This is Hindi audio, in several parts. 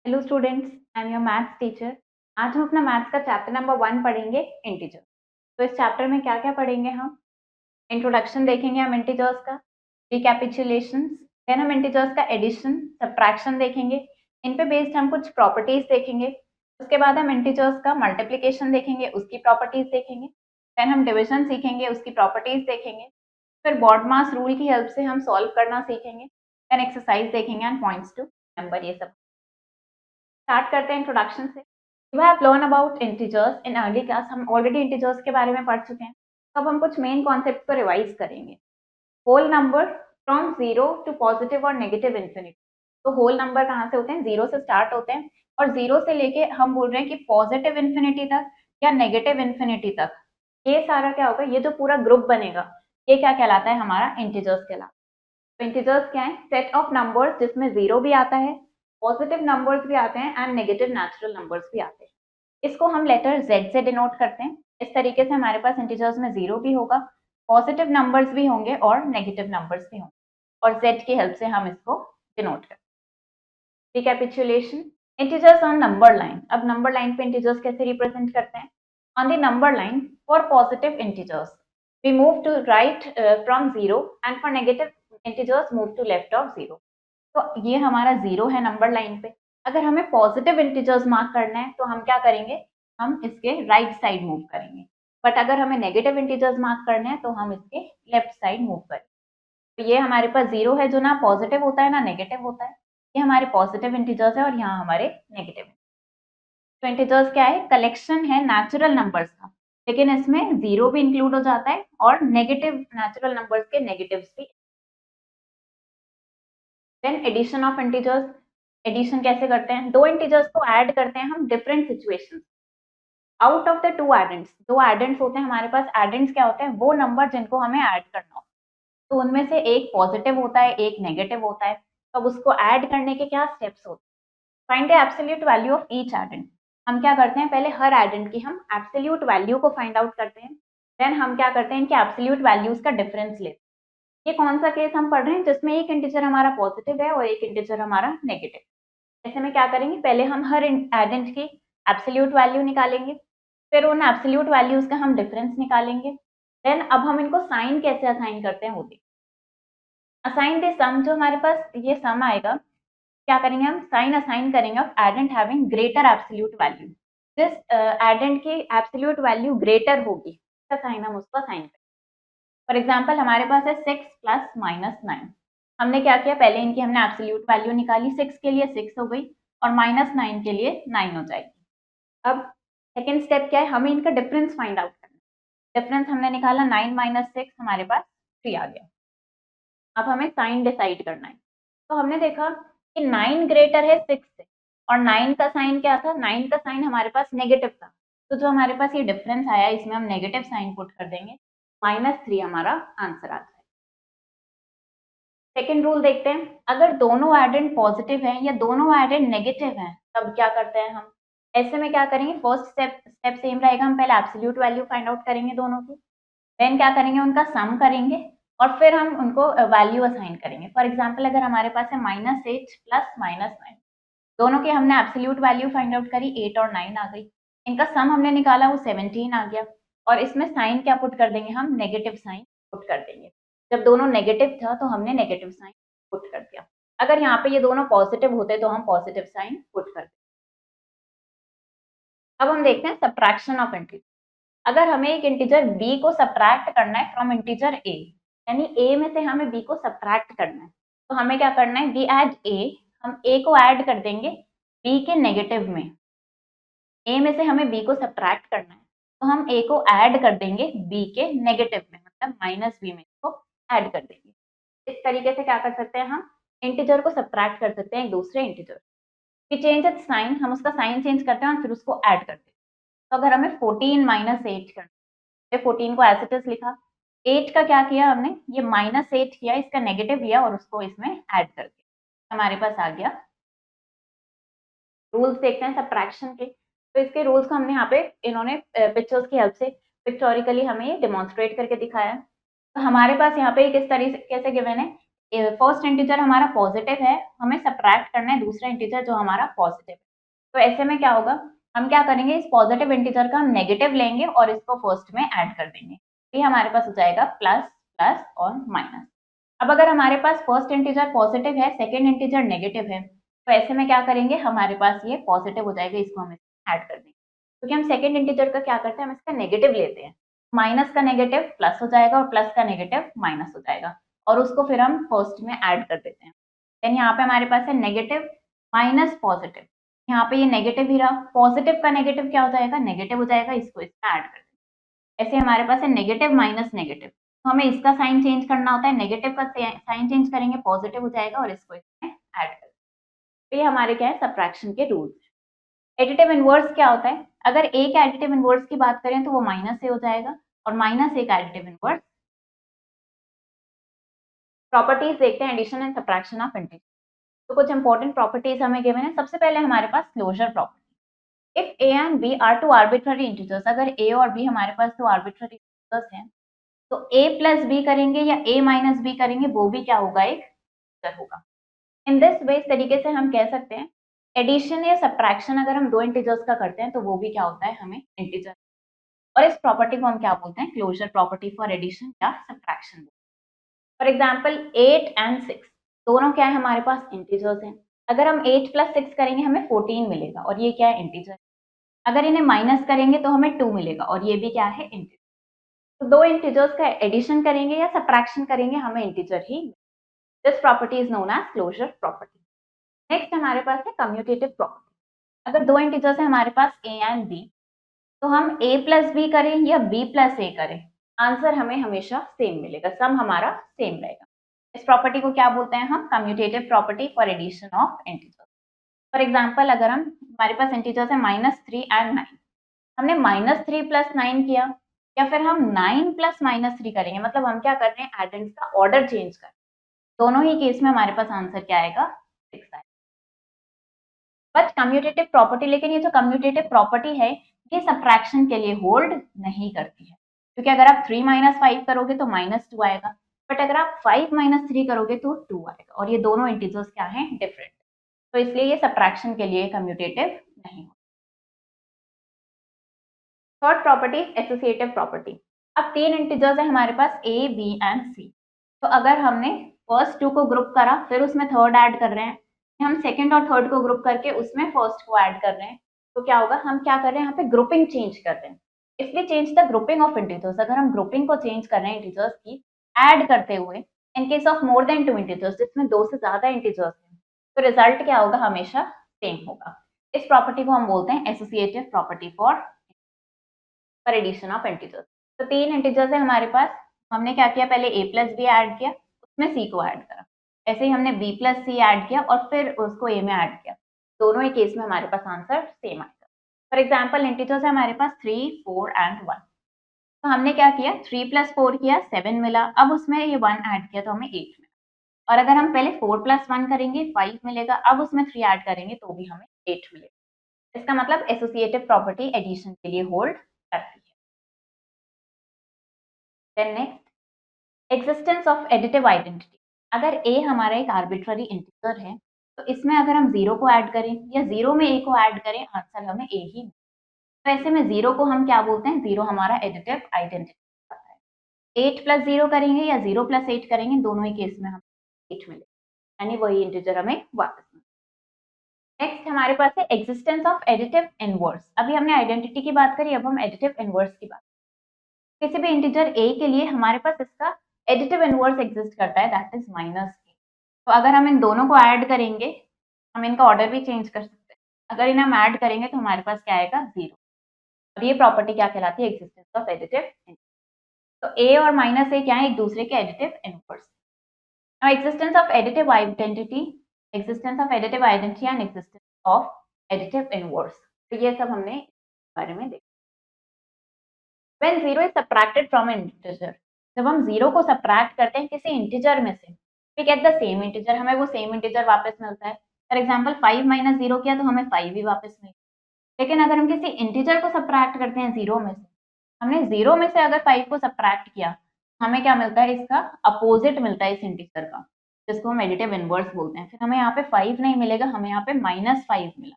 Hello students, I am your maths teacher. आज हम अपना मैथ्स का चैप्टर नंबर 1 पढ़ेंगे, इंटीजर। तो इस चैप्टर में क्या-क्या पढ़ेंगे हम? इंट्रोडक्शन देखेंगे हम इंटीजर्स का, रिकैपिचुलेशंस, देन हम इंटीजर्स का एडिशन, सब्ट्रैक्शन देखेंगे। इन पे बेस्ड हम कुछ प्रॉपर्टीज देखेंगे। उसके बाद हम इंटीजर्स का मल्टीप्लिकेशन देखेंगे, उसकी प्रॉपर्टीज देखेंगे। देन हम डिविजन सीखेंगे, उसकी प्रॉपर्टीज देखेंगे। फिर बॉडमास रूल की हेल्प से हम सॉल्व करना सीखेंगे। देन एक्सरसाइज देखेंगे एंड पॉइंट्स टू रिमेंबर, ये सब। स्टार्ट करते हैं इंट्रोडक्शन से। You have learn about integers in early class. हम ऑलरेडी इंटीजर्स के बारे में पढ़ चुके हैं। अब हम कुछ मेन कॉन्सेप्ट को रिवाइज करेंगे। Whole number from zero to positive और नेगेटिव इन्फिनिटी। तो होल नंबर कहाँ से होते हैं? जीरो से स्टार्ट होते हैं, और जीरो से लेके हम बोल रहे हैं कि पॉजिटिव इन्फिनिटी तक या नेगेटिव इन्फिनिटी तक। ये सारा क्या होगा? ये जो पूरा ग्रुप बनेगा, ये क्या कहलाता है? हमारा इंटीजर्स कहलाता है। तो इंटीजर्स क्या है? सेट ऑफ नंबर्स जिसमें जीरो भी आता है, पॉजिटिव नंबर्स भी आते हैं एंड नेगेटिव नेचुरल नंबर्स भी आते हैं। इसको हम लेटर z से डिनोट करते हैं। इस तरीके से हमारे पास इंटीजर्स में जीरो भी होगा, पॉजिटिव नंबर्स भी होंगे और नेगेटिव नंबर्स भी होंगे, और z की हेल्प से हम इसको डिनोट करते हैं। Recapitulation, integers on number line. अब नंबर लाइन पे इंटीजर्स कैसे रिप्रेजेंट करते हैं? On the number line for positive integers we move to right from zero, and for negative integers move to left of zero. तो ये हमारा जीरो है नंबर लाइन पे। अगर हमें पॉजिटिव इंटीजर्स मार्क करना है तो हम क्या करेंगे? हम इसके राइट साइड मूव करेंगे। बट अगर हमें नेगेटिव इंटीजर्स मार्क करने हैं तो हम इसके लेफ्ट साइड मूव करेंगे। तो ये हमारे पास जीरो है जो ना पॉजिटिव होता है ना नेगेटिव होता है। ये हमारे पॉजिटिव इंटीजर्स है और यहाँ हमारे नेगेटिव। तो इंटीजर्स क्या है? कलेक्शन है नेचुरल नंबर्स का, लेकिन इसमें जीरो भी इंक्लूड हो जाता है और नेगेटिव नेचुरल नंबर्स के नेगेटिव्स भी। Then addition of integers. Addition कैसे करते हैं? दो इंटीजर्स को ऐड करते हैं हम different situations. Out of the to addends, दो एडेंट्स होते हैं हमारे पास। एडेंट्स क्या होते हैं? वो नंबर जिनको हमें ऐड करना हो। तो उनमें से एक पॉजिटिव होता है, एक नेगेटिव होता है। तो अब उसको ऐड करने के क्या स्टेप्स होते हैं? Find the absolute value of each addend. हम क्या करते हैं? पहले हर एडेंट की हम एब्सोल्यूट वैल्यू को फाइंड आउट करते हैं। देन हम क्या करते हैं? इनके एब्सोल्यूट वैल्यूज का डिफरेंस लेते हैं। ये कौन सा केस हम पढ़ रहे हैं जिसमें एक इंटीजर हमारा पॉजिटिव है और एक इंटीजर हमारा नेगेटिव? ऐसे में क्या करेंगे? पहले हम हर एडेंट की एब्सोल्यूट वैल्यू निकालेंगे, फिर उन एब्सोल्यूट वैल्यूज का हम डिफरेंस निकालेंगे। देन अब हम इनको साइन कैसे असाइन करते हैं वो देखें। असाइन द सम, जो हमारे पास ये सम आएगा, क्या करेंगे? हम साइन असाइन करेंगे of addend having greater absolute value. जिस एडेंट की एब्सोल्यूट वैल्यू ग्रेटर होगी, उसका साइन हम उसको असाइन करेंगे। फॉर एग्जाम्पल हमारे पास है 6 प्लस माइनस 9। हमने क्या किया? पहले इनकी हमने एब्सोल्यूट वैल्यू निकाली। 6 के लिए 6 हो गई और माइनस 9 के लिए 9 हो जाएगी। अब सेकेंड स्टेप क्या है? हमें इनका डिफरेंस फाइंड आउट करना है। डिफरेंस हमने निकाला, 9 माइनस 6 हमारे पास 3 आ गया। अब हमें साइन डिसाइड करना है। तो हमने देखा कि 9 ग्रेटर है 6 से, और 9 का साइन क्या था? 9 का साइन हमारे पास नेगेटिव था। तो जो हमारे पास ये डिफरेंस आया, इसमें हम नेगेटिव साइन पुट कर देंगे, -3 हमारा आंसर आ जाएगा। सेकेंड रूल देखते हैं। अगर दोनों एडेंट पॉजिटिव हैं या दोनों एडेंट नेगेटिव हैं, तब क्या करते हैं हम? ऐसे में क्या करेंगे? फर्स्ट स्टेप सेम रहेगा। हम पहले एब्सोल्यूट वैल्यू फाइंड आउट करेंगे दोनों की। देन क्या करेंगे? उनका सम करेंगे और फिर हम उनको वैल्यू असाइन करेंगे। फॉर एग्जाम्पल अगर हमारे पास है -8 प्लस -9, दोनों की हमने एब्सोल्यूट वैल्यू फाइंड आउट करी, 8 और 9 आ गई। इनका सम हमने निकाला, वो 17 आ गया। और इसमें साइन क्या पुट कर देंगे? हम नेगेटिव साइन पुट कर देंगे। जब दोनों नेगेटिव था तो हमने नेगेटिव साइन पुट कर दिया। अगर यहाँ पे ये दोनों पॉजिटिव होते तो हम पॉजिटिव साइन पुट करते। अब हम देखते हैं सब्ट्रैक्शन ऑफ इंटीजर। अगर हमें एक इंटीजर b को सब्ट्रैक्ट करना है फ्रॉम इंटीजर a, यानी a में से हमें b को सब्ट्रैक्ट करना है, तो हमें क्या करना है? We add a। हम a को ऐड कर देंगे b के नेगेटिव में। a में से हमें b को सब्ट्रैक्ट करना है, तो हम a को ऐड कर देंगे b के नेगेटिव में, मतलब -b में इसको ऐड कर देंगे। इस तरीके से क्या कर सकते हैं? हम इंटीजर को सब्ट्रैक्ट कर सकते हैं एक दूसरे integer. We change its sign, हम उसका साइन चेंज करते हैं और फिर उसको ऐड करते हैं। तो अगर हमें 14 - 8 करना है, 14 को एज इट इज लिखा, 8 का क्या किया हमने? ये -8 किया, इसका नेगेटिव लिया और उसको इसमें ऐड कर दिया। हमारे पास आ गया। रूल्स देखते हैं सब्ट्रैक्शन के। तो इसके रूल्स को हमने यहाँ पे इन्होंने पिक्चर्स की हेल्प से पिक्टोरिकली हमें ये डेमोन्स्ट्रेट करके दिखाया है। तो हमारे पास यहाँ पे किस तरीके से गिवन है? फर्स्ट इंटीजर हमारा पॉजिटिव है, हमें सब्ट्रैक्ट करना है दूसरा इंटीजर जो हमारा पॉजिटिव है। तो ऐसे में क्या होगा, हम क्या करेंगे, इस पॉजिटिव इंटीजर का हम नेगेटिव लेंगे और इसको फर्स्ट में ऐड कर देंगे। ये हमारे पास हो जाएगा प्लस प्लस और माइनस। अब अगर हमारे पास फर्स्ट इंटीजर पॉजिटिव है, सेकेंड इंटीजर नेगेटिव है, तो ऐसे में क्या करेंगे, हमारे पास ये पॉजिटिव हो जाएगा, इसको हम ऐड कर देंगे। क्योंकि हम सेकेंड इंटीजर का क्या करते हैं, हम इसका नेगेटिव लेते हैं। माइनस का नेगेटिव प्लस हो जाएगा और प्लस का नेगेटिव माइनस हो जाएगा, और उसको फिर हम फर्स्ट में ऐड कर देते हैं। देन यहाँ पे हमारे पास है नेगेटिव माइनस पॉजिटिव, यहाँ पे ये नेगेटिव ही रहा, पॉजिटिव का नेगेटिव क्या हो जाएगा, नेगेटिव हो जाएगा, इसको इसमें ऐड कर देंगे। ऐसे हमारे पास है नेगेटिव माइनस नेगेटिव, तो हमें इसका साइन चेंज करना होता है, नेगेटिव का साइन चेंज करेंगे, पॉजिटिव हो जाएगा और इसको इसमें ऐड कर देंगे। तो ये हमारे क्या है, सब्ट्रैक्शन के रूल्स। एडिटिव इनवर्स क्या होता है, अगर एक एडिटिव इनवर्स की बात करें तो वो माइनस से हो जाएगा, और माइनस एक एडिटिव इनवर्स। प्रॉपर्टीज देखते हैं addition and subtraction of integer. तो कुछ इंपॉर्टेंट प्रॉपर्टीज हमें गिवन है। सबसे पहले हमारे पास closure property. If A and B are two arbitrary integers, अगर ए और बी हमारे पास दो आर्बिट्ररी इंटीजर्स हैं, तो ए प्लस बी करेंगे या ए माइनस बी करेंगे, वो भी क्या होगा, एक इंटीजर होगा। इन दिस वे, इस तरीके से हम कह सकते हैं एडिशन या सब्ट्रैक्शन अगर हम दो इंटीजर्स का करते हैं तो वो भी क्या होता है, हमें इंटीजर। और इस प्रॉपर्टी को हम क्या बोलते हैं, क्लोजर प्रॉपर्टी फॉर एडिशन या सब्ट्रैक्शन। फॉर एग्जाम्पल 8 एंड 6 दोनों क्या है, हमारे पास इंटीजर्स हैं। अगर हम 8 प्लस 6 करेंगे हमें 14 मिलेगा, और ये क्या है, इंटीजर। अगर इन्हें माइनस करेंगे तो हमें 2 मिलेगा, और ये भी क्या है, इंटीजर। तो दो इंटीजर्स का एडिशन करेंगे या सब्ट्रैक्शन करेंगे, हमें इंटीजर ही। This property is known as closure property. Next हमारे पास है कम्यूटेटिव प्रॉपर्टी। अगर दो इंटीजर्स है हमारे पास a एंड b, तो हम a प्लस बी करें या b प्लस a करें, आंसर हमें हमेशा सेम मिलेगा, सम हमारा सेम रहेगा। इस प्रॉपर्टी को क्या बोलते हैं हम, commutative property for addition of integers. For example अगर हम, हमारे पास इंटीजर्स है -3 एंड 9, हमने -3 प्लस 9 किया, या फिर हम 9 प्लस -3 करेंगे, मतलब हम क्या कर रहे हैं, एडेंड्स का ऑर्डर चेंज कर रहे हैं। दोनों ही केस में हमारे पास आंसर क्या आएगा, 6 आएगा। बट कम्यूटेटिव प्रॉपर्टी, लेकिन ये जो कम्यूटेटिव प्रॉपर्टी है ये सब्ट्रैक्शन के लिए होल्ड नहीं करती है, क्योंकि अगर आप 3 माइनस 5 करोगे तो -2 आएगा, बट अगर आप 5 माइनस 3 करोगे तो 2 आएगा, और ये दोनों इंटीजर्स क्या हैं, डिफरेंट। तो इसलिए ये सब्ट्रैक्शन के लिए कम्यूटेटिव नहीं होता। Third property associative property. अब तीन इंटीजर्स है हमारे पास a, b एंड c। तो अगर हमने फर्स्ट टू को ग्रुप करा, फिर उसमें थर्ड ऐड कर रहे हैं, हम सेकंड और थर्ड को ग्रुप करके उसमें फर्स्ट को ऐड कर रहे हैं, तो क्या होगा, हम क्या कर रहे हैं, यहाँ पे ग्रुपिंग चेंज कर रहे हैं। इसलिए change the grouping of integers, अगर हम ग्रुपिंग को चेंज कर रहे हैं इंटीजर्स की ऐड करते हुए, in case of more than 2 integers, जिसमें दो से ज्यादा इंटीजर्स हैं, तो रिजल्ट क्या होगा, हमेशा सेम होगा। इस प्रॉपर्टी को हम बोलते हैं associative property for addition of integers. तो तीन इंटीजर्स है हमारे पास, हमने क्या किया, पहले a प्लस बी ऐड किया, उसमें c को ऐड करा, ऐसे ही हमने b प्लस सी ऐड किया और फिर उसको a में ऐड किया। दोनों ही केस में हमारे पास आंसर सेम आएगा। फॉर एग्जाम्पल इंटीजर्स है हमारे पास 3, 4 एंड 1। तो हमने क्या किया, 3 प्लस 4 किया, 7 मिला, अब उसमें ये 1 ऐड किया तो हमें 8 मिला। और अगर हम पहले 4 प्लस 1 करेंगे 5 मिलेगा, अब उसमें 3 ऐड करेंगे तो भी हमें 8 मिलेगा। इसका मतलब एसोसिएटिव प्रॉपर्टी एडिशन के लिए होल्ड करती है। Then next, existence of additive identity. अगर a हमारा एक आर्बिट्ररी इंटीजर है, तो इसमें अगर हम 0 को ऐड करें या 0 में a को ऐड करें, आंसर हमें a ही। तो ऐसे में 0 को हम क्या बोलते हैं, 0 हमारा एडिटिव आइडेंटिटी आता है। 8 प्लस 0 करेंगे या 0 प्लस 8 करेंगे, दोनों ही केस में हमें 8 मिलेगा, यानी वही इंटीजर हमें वापस मिलेगा। नेक्स्ट हमारे पास है एग्जिस्टेंस ऑफ एडिटिव इनवर्स। अभी हमने आइडेंटिटी की बात करी, अब हम एडिटिव इनवर्स की बात। किसी भी इंटीजर a के लिए हमारे पास इसका एडिटिव इनवर्स एग्जिस्ट करता है, दैट इज -a। तो अगर हम इन दोनों को ऐड करेंगे, हम इनका ऑर्डर भी चेंज कर सकते हैं। अगर इन्हें हम ऐड करेंगे तो हमारे पास क्या आएगा, 0। और ये प्रॉपर्टी क्या कहलाती है, एग्जिस्टेंस ऑफ एडिटिव इनवर्स। तो a और -a क्या है, एक दूसरे के additive inverse. Now existence of additive identity, existence of additive identity and existence of additive inverse. तो ये सब हमने इस बारे में देखा। When 0 is subtracted from an integer, जब हम 0 को सब्ट्रैक्ट करते हैं किसी इंटीजर में से, we get the same integer, हमें वो सेम इंटीजर वापस मिलता है। फॉर एग्जाम्पल 5 माइनस 0 किया तो हमें 5 ही वापस मिलेगा। लेकिन अगर हम किसी इंटीजर को सब्ट्रैक्ट करते हैं 0 में से, हमने 0 में से अगर 5 को सब्ट्रैक्ट किया, हमें क्या मिलता है, इसका अपोजिट मिलता है इस इंटीजर का। जिसको हम एडिटिव इनवर्स बोलते हैं। फिर हमें यहाँ पे 5 नहीं मिलेगा, हमें यहाँ पे -5 मिला।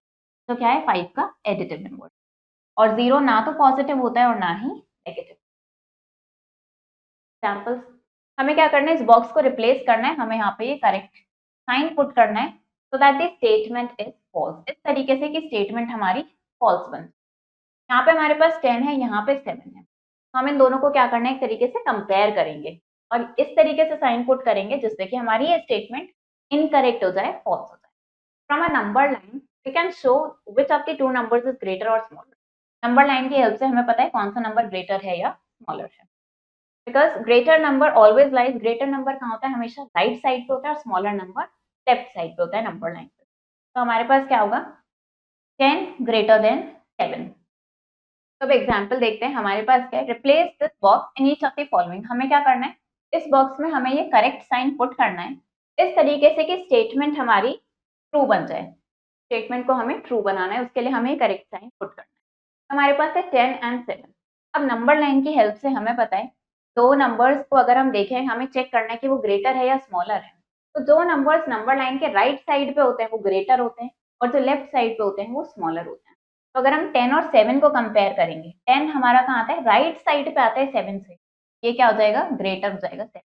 तो क्या है 5 का एडिटिव इनवर्स। और 0 ना तो पॉजिटिव होता है और ना ही नेगेटिव। एग्जाम्पल्स, हमें क्या करना है, इस बॉक्स को रिप्लेस करना है, हमें यहाँ पे ये करेक्ट साइन पुट करना है so that the statement is false. इस तरीके से कि स्टेटमेंट हमारी फॉल्स बन। यहाँ पे हमारे पास 10 है, यहाँ पे 7 है। हम इन दोनों को क्या करना है, एक तरीके से कंपेयर करेंगे और इस तरीके से साइन पुट करेंगे जिससे कि हमारी ये स्टेटमेंट इनकरेक्ट हो जाए, फॉल्स हो जाए। From a number line we can show which of the two numbers is greater और स्मॉलर। नंबर लाइन की हेल्प से हमें पता है कौन सा नंबर ग्रेटर है या स्मॉलर है। Because greater number always lies, greater number कहाँ होता है, हमेशा राइट साइड पे होता है और स्मॉलर नंबर लेफ्ट साइड पे होता है नंबर लाइन पे। तो हमारे पास क्या होगा, 10 ग्रेटर देन 7। तो अब एग्जाम्पल देखते हैं हमारे पास क्या है, replace this box in each of the following. हमें क्या करना है, इस बॉक्स में हमें ये करेक्ट साइन पुट करना है इस तरीके से कि स्टेटमेंट हमारी ट्रू बन जाए। स्टेटमेंट को हमें ट्रू बनाना है, उसके लिए हमें करेक्ट साइन पुट करना है। हमारे पास है 10 एंड 7। अब नंबर लाइन की हेल्प से हमें पता है दो नंबर्स को अगर हम देखें, हमें चेक करना है कि वो ग्रेटर है या स्मॉलर है। तो जो नंबर्स नंबर लाइन के राइट साइड पे होते हैं वो ग्रेटर होते हैं और जो लेफ्ट साइड पे होते हैं वो स्मॉलर होते हैं। तो अगर हम 10 और 7 को कंपेयर करेंगे, 10 हमारा कहाँ आता है, राइट साइड पे आता है 7 से, ये क्या हो जाएगा, ग्रेटर हो जाएगा 7।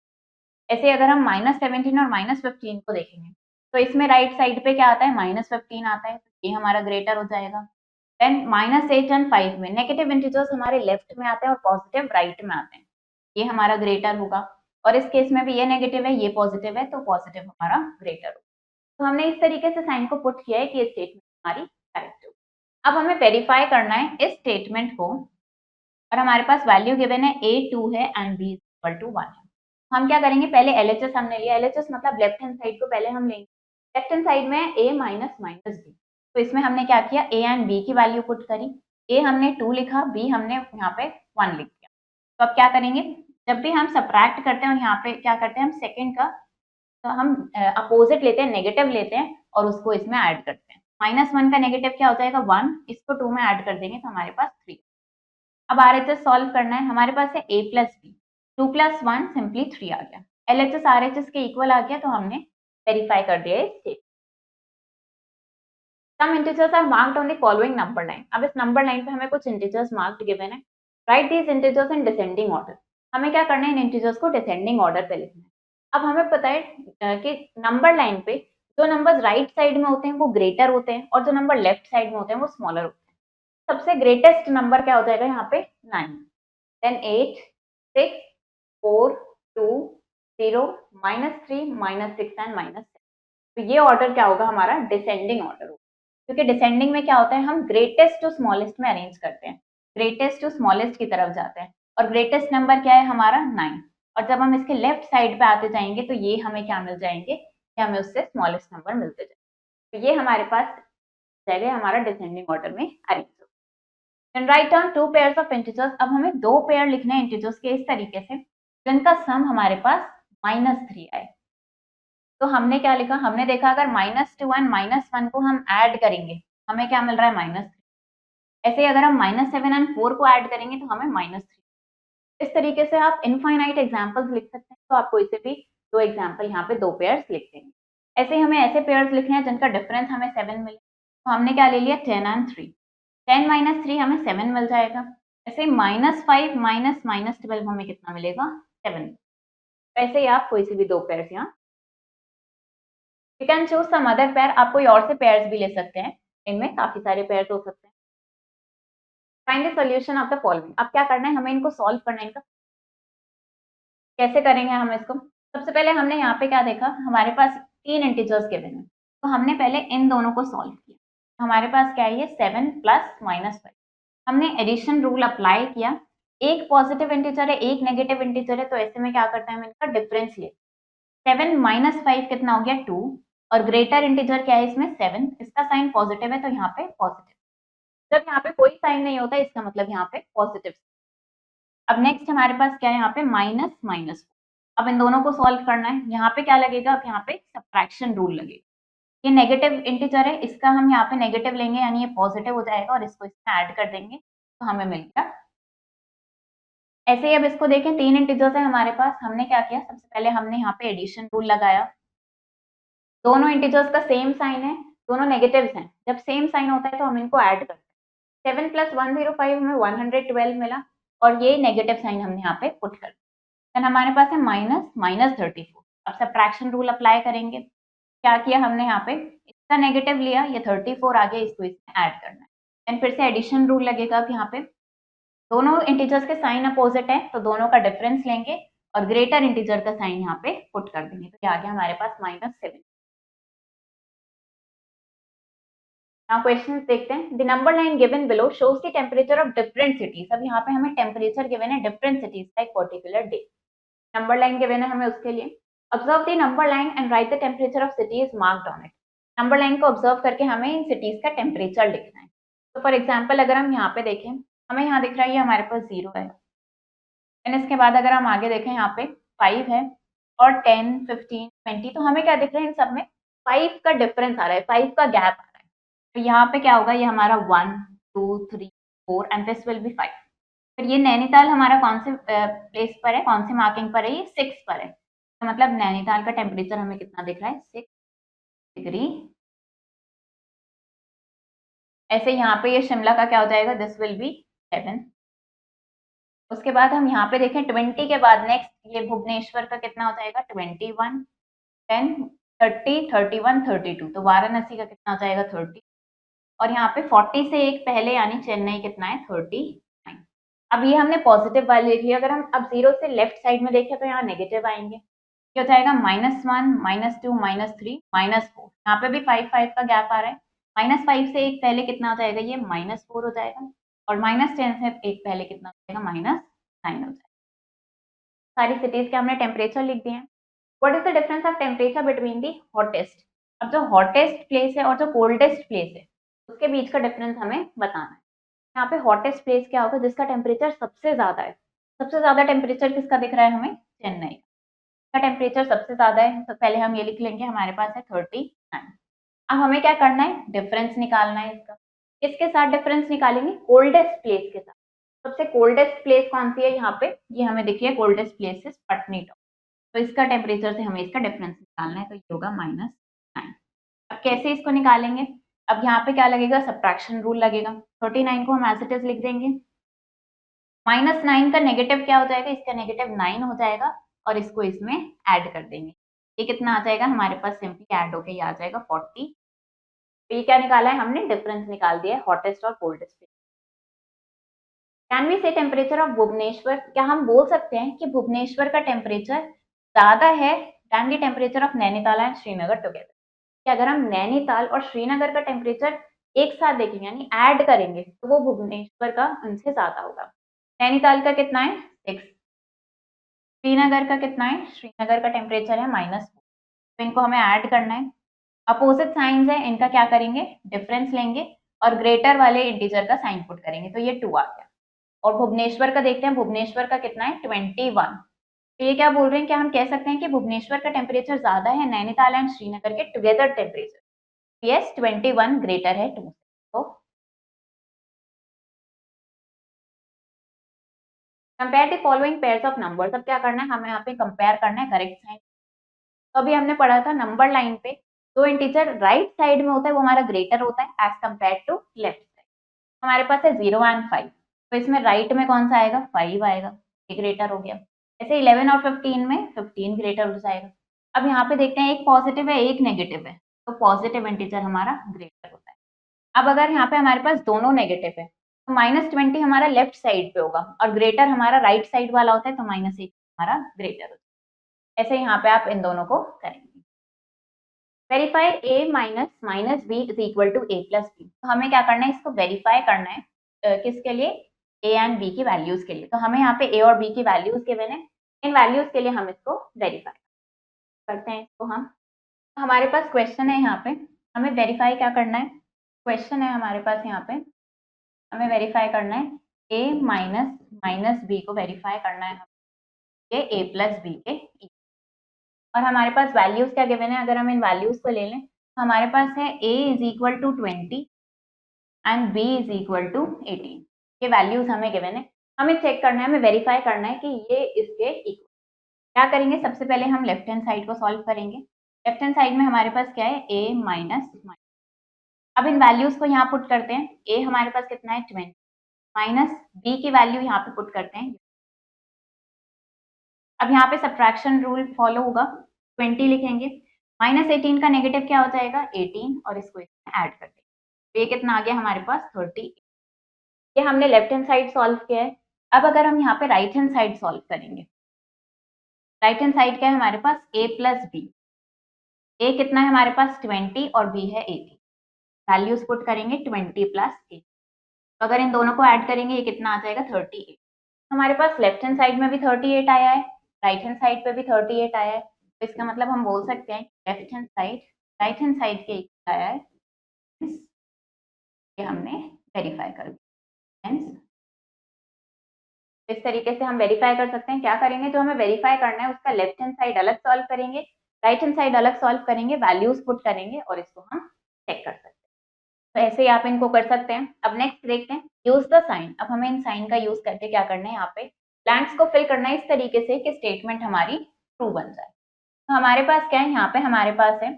ऐसे अगर हम -17 और -15 को देखेंगे तो इसमें राइट साइड पे क्या आता है, -15 आता है, तो ये हमारा ग्रेटर हो जाएगा। देन -8 एंड 5 में नेगेटिव इंटीजर्स हमारे लेफ्ट में आते हैं और पॉजिटिव राइट में आते हैं, ये हमारा ग्रेटर होगा। और इस केस में भी ये नेगेटिव है, ये पॉजिटिव है, तो पॉजिटिव हमारा ग्रेटर होगा। तो हमने इस तरीके से साइन को पुट किया है कि ये स्टेटमेंट हमारी करेक्ट होगी। अब हमें वेरीफाई करना है इस स्टेटमेंट को और हमारे पास वैल्यू गिवन है A 2 है एंड B = 1 है। हम क्या करेंगे, पहले LHS हमने लिया, LHS मतलब लेफ्ट हैंड साइड को पहले हम लेंगे। लेफ्ट हैंड साइड में A -B, तो इसमें हमने क्या किया, A एंड B की वैल्यू पुट करी। A हमने 2 लिखा, B हमने यहाँ पे 1 लिख दिया। तो अब क्या करेंगे, जब भी हम सब्ट्रैक्ट करते हैं और यहाँ पे क्या करते हैं, हम सेकंड का तो हम अपोजिट लेते हैं, नेगेटिव लेते हैं और उसको इसमें ऐड करते हैं। -1 का नेगेटिव क्या हो जाएगा, 1, इसको 2 में ऐड कर देंगे तो हमारे पास 3। अब RHS सॉल्व करना है, हमारे पास है A + B, 2 + 1 सिंपली 3 आ गया। LHS RHS के इक्वल आ गया, तो हमने वेरीफाई कर दिया ये। Some integers are marked on the following number line. अब इस नंबर लाइन पे हमें कुछ इंटीजर्स मार्क्ड गिवन है। Write these integers in descending order. हमें क्या करना है, इन इंटीजर्स को डिसेंडिंग ऑर्डर पे लिखना है। अब हमें पता है कि नंबर लाइन पे जो नंबर्स राइट साइड में होते हैं वो ग्रेटर होते हैं और जो नंबर लेफ्ट साइड में होते हैं वो स्मॉलर होते हैं। सबसे ग्रेटेस्ट नंबर क्या हो जाएगा यहाँ पे, 9, देन 8, 6, 4, 2, 0, -3, -6 एंड -7। तो ये ऑर्डर क्या होगा, हमारा डिसेंडिंग ऑर्डर होगा। क्योंकि डिसेंडिंग में क्या होता है, हम ग्रेटेस्ट टू स्मॉलेस्ट में अरेंज करते हैं, ग्रेटेस्ट टू स्मॉलेस्ट की तरफ जाते हैं। और ग्रेटेस्ट नंबर क्या है हमारा, 9। और जब हम इसके लेफ्ट साइड पे आते जाएंगे तो ये हमें क्या मिल जाएंगे, कि हमें उससे स्मॉलेस्ट नंबर मिलते जाएंगे। तो ये हमारे पास पहले हमारा डिसेंडिंग ऑर्डर में अरेंज हो। Then write down 2 pairs of integers. अब हमें 2 पेयर लिखने हैं इंटीजर्स के इस तरीके से जिनका सम हमारे पास -3 आए। तो हमने क्या लिखा, हमने देखा अगर -2 एंड -1 को हम ऐड करेंगे हमें क्या मिल रहा है, -3। ऐसे ही अगर हम -7 एंड 4 को ऐड करेंगे तो हमें -3। इस तरीके से आप इनफाइनाइट एग्जांपल्स लिख सकते हैं। तो आप कोई से भी 2 एग्जांपल यहाँ पे 2 पेयर्स लिख देंगे। ऐसे ही हमें ऐसे पेयर्स लिखने हैं जिनका डिफरेंस हमें 7 मिले, तो हमने क्या ले लिया, 10 एंड 3। 10 - 3 हमें 7 मिल जाएगा। ऐसे -5 -12 हमें कितना मिलेगा, 7। ऐसे ही आप कोई से भी 2 पेयर्स यहाँ, you can choose some other pair. आप कोई और से पेयर्स भी ले सकते हैं, इनमें काफी सारे पेयर्स हो सकते हैं। Find the solution of the following. अब क्या करना है, हमें इनको सॉल्व करना है। इनका कैसे करेंगे हम इसको, सबसे पहले हमने यहाँ पे क्या देखा, हमारे पास 3 इंटीजर्स गिवन है, तो हमने पहले इन दोनों को सॉल्व किया। हमारे पास क्या है, ये 7 + -5। हमने एडिशन रूल अप्लाई किया, एक पॉजिटिव इंटीजर है एक नेगेटिव इंटीजर है, तो ऐसे में क्या करते हैं, हम इनका डिफरेंस ले। 7 - 5 कितना हो गया, 2। और ग्रेटर इंटीजर क्या है इसमें, 7, इसका साइन पॉजिटिव है तो यहाँ पे पॉजिटिव। जब यहाँ पे कोई साइन नहीं होता इसका मतलब यहाँ पे पॉजिटिव। अब नेक्स्ट हमारे पास क्या है, यहाँ पे माइनस माइनस। अब इन दोनों को सॉल्व करना है, यहाँ पे क्या लगेगा, अब यहाँ पे सब्ट्रैक्शन रूल लगेगा। ये नेगेटिव इंटीजर है, इसका हम यहाँ पे नेगेटिव लेंगे यानी ये पॉजिटिव हो जाएगा और इसको इसमें ऐड कर देंगे तो हमें मिल गया। ऐसे ही अब इसको देखें, 3 इंटीजर्स है हमारे पास, हमने क्या किया, सबसे पहले हमने यहाँ पे एडिशन रूल लगाया। दोनों इंटीजर्स का सेम साइन है, दोनों नेगेटिव्स हैं। जब सेम साइन होता है तो हम इनको ऐड करते हैं। 7 + 105 हमें 112 मिला और ये नेगेटिव साइन हमने यहाँ पे पुट कर दिया। देन हमारे पास है -34। अब सब्ट्रैक्शन रूल अप्लाई करेंगे। क्या किया हमने यहाँ पे, इसका नेगेटिव लिया, ये 34 आ गया, इसको इसमें ऐड करना है। देन फिर से एडिशन रूल लगेगा। अब यहाँ पे दोनों इंटीजर्स के साइन अपोजिट है तो दोनों का डिफरेंस लेंगे और ग्रेटर इंटीजर का साइन यहाँ पे पुट कर देंगे। तो ये आ गया हमारे पास -7। नाउ क्वेश्चंस देखते हैं। The number line given below shows the temperature of different cities. अब यहाँ पे हमें टेम्परेचर गिवन है डिफरेंट सिटीज का एक particular day. Number line given है हमें उसके लिए। Observe the number line and right the temperature of cities marked on it. Number line को ऑब्जर्व करके हमें इन सिटीज का टेम्परेचर लिखना है। तो फॉर एग्जाम्पल अगर हम यहाँ पे देखें, हमें यहाँ दिख रहा है ये हमारे पास 0 है। एंड इसके बाद अगर हम आगे देखें यहाँ पे 5 है और 10, 15, 20, तो हमें क्या दिख रहा है इन सब में 5 का डिफरेंस आ रहा है, 5 का गैप आ रहा है। तो यहाँ पे क्या होगा, ये हमारा 1, 2, 3, 4 एंड दिस विल बी 5। फिर ये नैनीताल हमारा कौन से प्लेस पर है, कौन से मार्किंग पर है, ये 6 पर है। तो मतलब नैनीताल का टेम्परेचर हमें कितना दिख रहा है, 6 डिग्री। ऐसे यहाँ पे ये शिमला का क्या हो जाएगा, दिस विल बी 7। उसके बाद हम यहाँ पे देखें 20 के बाद नेक्स्ट ये भुवनेश्वर का कितना हो जाएगा, 21, 10, 30, 31, 32। तो वाराणसी का कितना हो जाएगा, 30। और यहाँ पे 40 से एक पहले यानी चेन्नई कितना है, 39। अब ये हमने पॉजिटिव वाले लिख लिया। अगर हम अब 0 से लेफ्ट साइड में देखें तो यहाँ नेगेटिव आएंगे। क्या हो जाएगा, -1, -2, -3, -4। यहाँ पे भी 5 का गैप आ रहा है। -5 से एक पहले कितना हो जाएगा, ये -4 हो जाएगा। और -10 से एक पहले कितना हो जाएगा, -9 हो जाएगा। सारी सिटीज के हमने टेम्परेचर लिख दिए हैं। What is the difference of temperature between the hottest. अब जो हॉटेस्ट प्लेस है और जो कोल्डेस्ट प्लेस है उसके बीच का डिफरेंस हमें बताना है। यहाँ पे हॉटेस्ट प्लेस क्या होगा, जिसका टेम्परेचर सबसे ज्यादा है। सबसे ज्यादा टेम्परेचर किसका दिख रहा है हमें, चेन्नई का टेम्परेचर सबसे ज्यादा है। तो पहले हम ये लिख लेंगे, हमारे पास है 39। अब हमें क्या करना है, डिफरेंस निकालना है इसका। किसके साथ डिफरेंस निकालेंगे, कोल्डेस्ट प्लेस के साथ। सबसे कोल्डेस्ट प्लेस कौन सी है यहाँ पे, ये हमें देखिए कोल्डेस्ट प्लेस इज पटनीटॉप। तो इसका टेम्परेचर से हमें इसका डिफरेंस निकालना है, तो ये होगा -9। अब कैसे इसको निकालेंगे, अब यहाँ पे क्या लगेगा, सब्ट्रैक्शन रूल लगेगा। 39 को हम एज इट इज लिख देंगे। -9 का नेगेटिव क्या हो जाएगा, इसका नेगेटिव 9 हो जाएगा और इसको इसमें ऐड कर देंगे। ये कितना आ जाएगा हमारे पास, सिंपली ऐड होके ये आ जाएगा 40। तो ये क्या निकाला है हमने, डिफरेंस निकाल दिया है हॉटेस्ट और कोल्डेस्ट। कैन वी से टेम्परेचर ऑफ भुवनेश्वर, क्या हम बोल सकते हैं कि भुवनेश्वर का टेम्परेचर ज्यादा है then the temperature of Nainital and Srinagar together. कि अगर हम नैनीताल और श्रीनगर का टेम्परेचर एक साथ देखेंगे यानी ऐड करेंगे तो वो भुवनेश्वर का उनसे ज्यादा होगा। नैनीताल का कितना है, 6। श्रीनगर का कितना है, श्रीनगर का टेम्परेचर है -4। तो इनको हमें ऐड करना है। अपोजिट साइंस है, इनका क्या करेंगे, डिफरेंस लेंगे और ग्रेटर वाले इंटीजर का साइन पुट करेंगे। तो ये 2 आ गया। और भुवनेश्वर का देखते हैं, भुवनेश्वर का कितना है, 21। तो ये क्या बोल रहे हैं, क्या हम कह सकते हैं कि भुवनेश्वर का टेम्परेचर ज्यादा है नैनीताल एंड श्रीनगर के टुगेदर टेम्परेचर। यस, 21 ग्रेटर है 2 से। तो compare the following pairs of numbers. अब क्या करना है, हमें यहाँ पे कंपेयर करना है करेक्ट साइन। तो अभी हमने पढ़ा था नंबर लाइन पे जो इंटीजर राइट साइड में होता है वो हमारा ग्रेटर होता है as compare to left side. हमारे पास है 0 एंड 5। तो इसमें राइट में कौन सा आएगा, 5 आएगा, ये ग्रेटर हो गया। ऐसे 11 और 15 में 15 ग्रेटर हो जाएगा। अब यहाँ पे देखते हैं एक पॉजिटिव है एक नेगेटिव है, तो पॉजिटिव इंटीजर हमारा ग्रेटर होता है। अब अगर यहाँ पे हमारे पास दोनों नेगेटिव है तो -20 हमारा लेफ्ट साइड पे होगा और ग्रेटर हमारा राइट साइड वाला होता है, तो -1 हमारा ग्रेटर होता है। ऐसे यहाँ पे आप इन दोनों को करेंगे। Verify a minus b is equal to a plus b. तो हमें क्या करना है, इसको वेरीफाई करना है किसके लिए, a एंड b की वैल्यूज के लिए। तो हमें यहाँ पे a और b की वैल्यूज गिवन है, इन वैल्यूज के लिए हम इसको वेरीफाई करते हैं। इसको हम, हमारे पास क्वेश्चन है यहाँ पे, हमें वेरीफाई क्या करना है, क्वेश्चन है हमारे पास यहाँ पे, हमें वेरीफाई करना है a माइनस बी को वेरीफाई करना है ये a प्लस बी के equal। और हमारे पास वैल्यूज क्या गिवन है, अगर हम इन वैल्यूज को ले लें तो हमारे पास है a is equal to 20 and b is equal to 18। ये वैल्यूज हमें गिवन है, हमें चेक करना है, हमें वेरीफाई करना है कि ये इसके इक्वल। क्या करेंगे, सबसे पहले हम लेफ्ट हैंड साइड को सॉल्व करेंगे। लेफ्ट हैंड साइड में हमारे पास क्या है, a माइनस माइनस। अब इन वैल्यूज को यहाँ पुट करते हैं। a हमारे पास कितना है 20 माइनस b की वैल्यू यहाँ पे पुट करते हैं। अब यहाँ पे सब्ट्रैक्शन रूल फॉलो होगा, 20 लिखेंगे, माइनस 18 का नेगेटिव क्या हो जाएगा 18 और इसको इसमें ऐड कर देंगे। तो ये कितना आ गया हमारे पास 30। ये हमने लेफ्ट हैंड साइड सॉल्व किया है। अब अगर हम यहाँ पे राइट हैंड साइड सॉल्व करेंगे, राइट हैंड साइड क्या है हमारे पास a प्लस बी। a कितना है हमारे पास 20 और b है 18। वैल्यूज पुट करेंगे 20 प्लस 8। तो अगर इन दोनों को ऐड करेंगे ये कितना आ जाएगा 38। हमारे पास लेफ्ट हैंड साइड में भी 38 आया है, राइट हैंड साइड पे भी 38 आया है। तो इसका मतलब हम बोल सकते हैं left hand side right hand side के इक्वल आया है। ये हमने वेरीफाई कर दिया। इस तरीके से हम वेरीफाई कर सकते हैं। क्या करेंगे, जो हमें वेरीफाई करना है उसका लेफ्ट हैंड साइड अलग सॉल्व करेंगे, राइट हैंड साइड अलग सॉल्व करेंगे, वैल्यूज पुट करेंगे और इसको हम चेक कर सकते हैं। तो ऐसे ही आप इनको कर सकते हैं। अब नेक्स्ट देखते हैं यूज द साइन। अब हमें इन साइन का यूज करके क्या करना है, यहाँ पे ब्लैंक्स को फिल करना है इस तरीके से कि स्टेटमेंट हमारी ट्रू बन जाए। तो हमारे पास क्या है, यहाँ पे हमारे पास है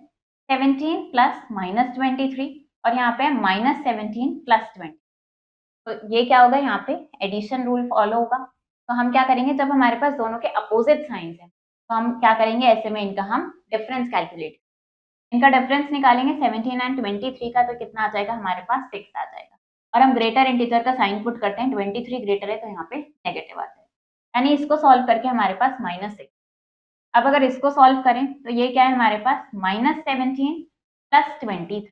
17 प्लस माइनस 23 और यहाँ पे माइनस 17 प्लस 20। तो ये क्या होगा, यहाँ पे एडिशन रूल फॉलो होगा। तो हम क्या करेंगे, जब हमारे पास दोनों के अपोजिट साइंस हैं तो हम क्या करेंगे, ऐसे में इनका हम डिफरेंस कैलकुलेट, इनका डिफरेंस निकालेंगे 17 एंड 23 का, तो कितना आ जाएगा हमारे पास 6 आ जाएगा। और हम ग्रेटर इंटीजर का साइन पुट करते हैं, 23 ग्रेटर है तो यहाँ पे नेगेटिव आ जाएगा, यानी इसको सॉल्व करके हमारे पास -6। अब अगर इसको सॉल्व करें तो ये क्या है हमारे पास -17 प्लस 23।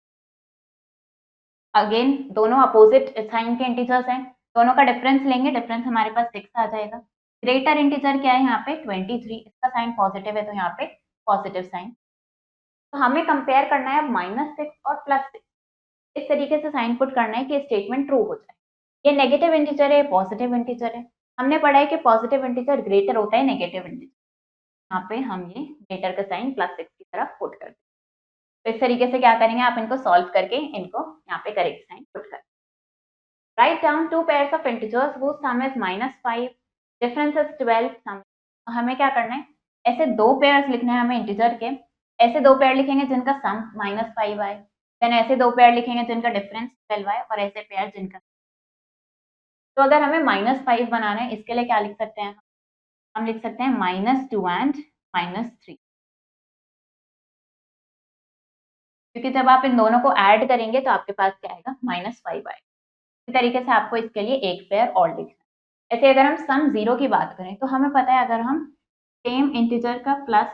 अगेन दोनों अपोजिट साइन के इंटीजर्स हैं, दोनों का डिफरेंस लेंगे, डिफरेंस हमारे पास 6 आ जाएगा। ग्रेटर इंटीजर क्या है यहाँ पे 23, इसका साइन पॉजिटिव है तो यहाँ पे पॉजिटिव साइन। तो हमें कंपेयर करना है अब -6 और +6, इस तरीके से साइन पुट करना है कि स्टेटमेंट ट्रू हो जाए। ये नेगेटिव इंटीजर है, पॉजिटिव इंटीजर है। हमने पढ़ा है कि पॉजिटिव इंटीजर ग्रेटर होता है नेगेटिव इंटीजर। यहाँ पे हम ये ग्रेटर का साइन +6 की तरफ पुट कर दें। तो इस तरीके से क्या करेंगे, आप इनको सॉल्व करके इनको यहाँ पे करेक्ट साइन पुट करें। Right down 2 pairs of integers whose sum is -5, difference is 12 सम। हमें क्या करना है, ऐसे दो पेयर्स लिखने हैं हमें इंटीजर के। ऐसे दो पेयर लिखेंगे जिनका सम -5 आए, देन ऐसे दो पेयर लिखेंगे जिनका डिफरेंस 12 आए, और ऐसे पेयर जिनका। तो अगर हमें -5 बनाना है, इसके लिए क्या लिख सकते हैं, हम लिख सकते हैं -2 एंड -3, क्योंकि जब आप इन दोनों को ऐड करेंगे तो आपके पास क्या आएगा -5 आएगा। इसी तरीके से आपको इसके लिए एक पेयर और लिखना है। ऐसे अगर हम सम 0 की बात करें तो हमें पता है, अगर हम सेम इंटीजर का प्लस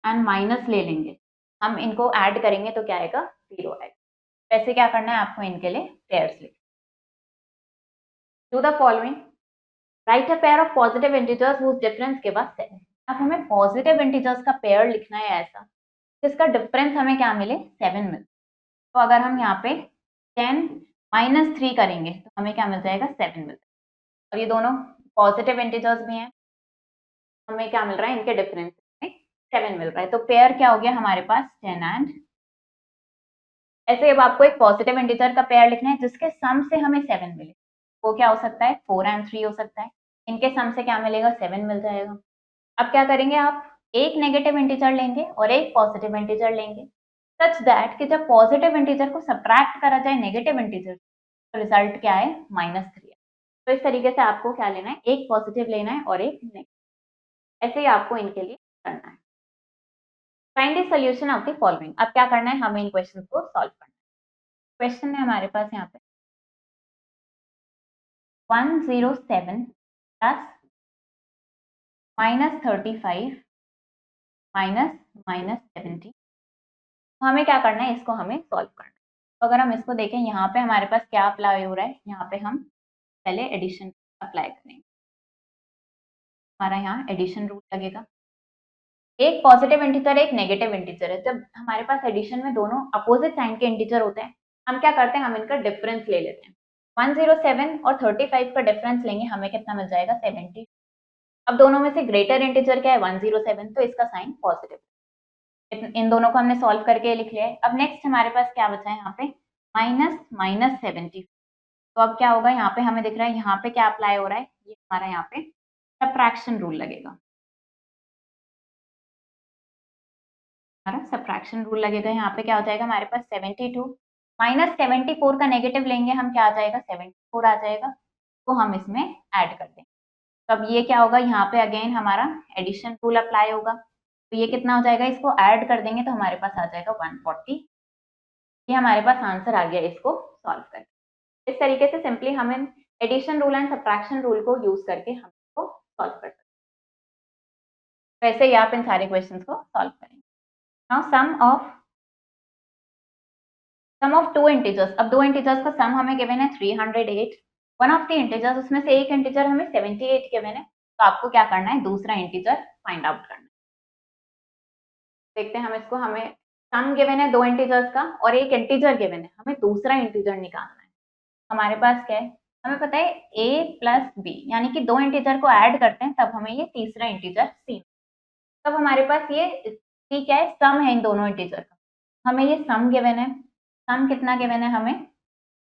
एंड माइनस ले लेंगे, हम इनको ऐड करेंगे तो क्या आएगा 0 आएगा। वैसे क्या करना है, आपको इनके लिए पेयर्स लिख। Do the following, right a pair of positive integers whose difference के बाद 7। अब हमें पॉजिटिव इंटीजर्स का पेयर लिखना है ऐसा जिसका डिफरेंस हमें क्या मिले 7 मिले। तो अगर हम यहाँ पे 10 -3 करेंगे तो हमें क्या मिल जाएगा 7 मिल जाएगा। और ये दोनों पॉजिटिव इंटीजर्स भी हैं, हमें क्या मिल रहा है, इनके डिफरेंस में 7 मिल रहा है। तो पेयर क्या हो गया हमारे पास 10 एंड। ऐसे अब आपको एक पॉजिटिव इंटीजर का पेयर लिखना है जिसके सम से हमें 7 मिले। वो क्या हो सकता है 4 एंड 3 हो सकता है। इनके सम से क्या मिलेगा 7 मिल जाएगा। अब क्या करेंगे, आप एक नेगेटिव इंटीजर लेंगे और एक पॉजिटिव इंटीजर लेंगे, सच दैट कि जब पॉजिटिव इंटीजर को सब्ट्रैक्ट करा जाए नेगेटिव इंटीजर, तो रिजल्ट क्या है -3। तो इस तरीके से आपको क्या लेना है, एक पॉजिटिव लेना है और एक नेगेटिव। ऐसे ही आपको इनके लिए करना है। Find the solution of the following. अब क्या करना है, हमें इन क्वेश्चन को सॉल्व करना है। क्वेश्चन है हमारे पास यहाँ पे 107 प्लस -35 -70। तो हमें क्या करना है, इसको हमें सॉल्व करना है। तो अगर हम इसको देखें, यहाँ पे हमारे पास क्या अप्लाई हो रहा है, यहाँ पे हम पहले एडिशन अप्लाई करेंगे। हमारा यहाँ एडिशन रूल लगेगा। एक पॉजिटिव इंटीजर एक नेगेटिव इंटीजर है। जब हमारे पास एडिशन में दोनों अपोजिट साइन के इंटीजर होते हैं, हम क्या करते हैं, हम इनका डिफरेंस ले लेते हैं। 107 और 35 का डिफरेंस लेंगे, हमें कितना मिल जाएगा 70। अब दोनों में से ग्रेटर इंटीजर क्या है 107, तो इसका साइन पॉजिटिव। इन दोनों को हमने सॉल्व करके लिख लिया है। अब नेक्स्ट हमारे पास क्या बचा है, यहाँ पे -70। तो अब क्या होगा, यहाँ पे हमें दिख रहा है यहाँ पे क्या अप्लाई हो रहा है, ये हमारा यहाँ पे सब्ट्रैक्शन रूल लगेगा। हमारा सब्ट्रैक्शन रूल लगेगा। यहाँ पे क्या हो जाएगा हमारे पास 72 माइनस 74 का नेगेटिव लेंगे हम, क्या आ जाएगा 74 आ जाएगा, तो हम इसमें ऐड कर देंगे। तो अब ये क्या होगा, यहाँ पे अगेन हमारा एडिशन रूल अप्लाई होगा, तो ये कितना हो जाएगा, इसको ऐड कर देंगे तो हमारे पास आ जाएगा 140। ये हमारे पास आंसर आ गया इसको सॉल्व करके। इस तरीके से सिंपली हम addition rule and subtraction rule को यूज करके हम इसको सॉल्व कर सकते हैं। वैसे ही आप इन सारे क्वेश्चंस को सॉल्व करेंगे। Now sum of two integers. अब दो इंटीजर्स का सम हमें गिवन है 308। वन ऑफ द इंटीजर्स, उसमें से एक इंटीजर हमें 78 गिवन है, तो आपको क्या करना है, दूसरा इंटीजर फाइंड आउट करना है। देखते हैं हम इसको, हमें सम गिवन है दो इंटीजर्स का और एक इंटीजर गिवन है, हमें दूसरा इंटीजर निकालना है। हमारे पास क्या है, हमें पता है a प्लस बी, यानी कि दो इंटीजर को ऐड करते हैं तब हमें ये तीसरा इंटीजर c। तब हमारे पास ये c क्या है, सम है इन दोनों इंटीजर का। हमें ये सम गिवन है, सम कितना गिवन है हमें,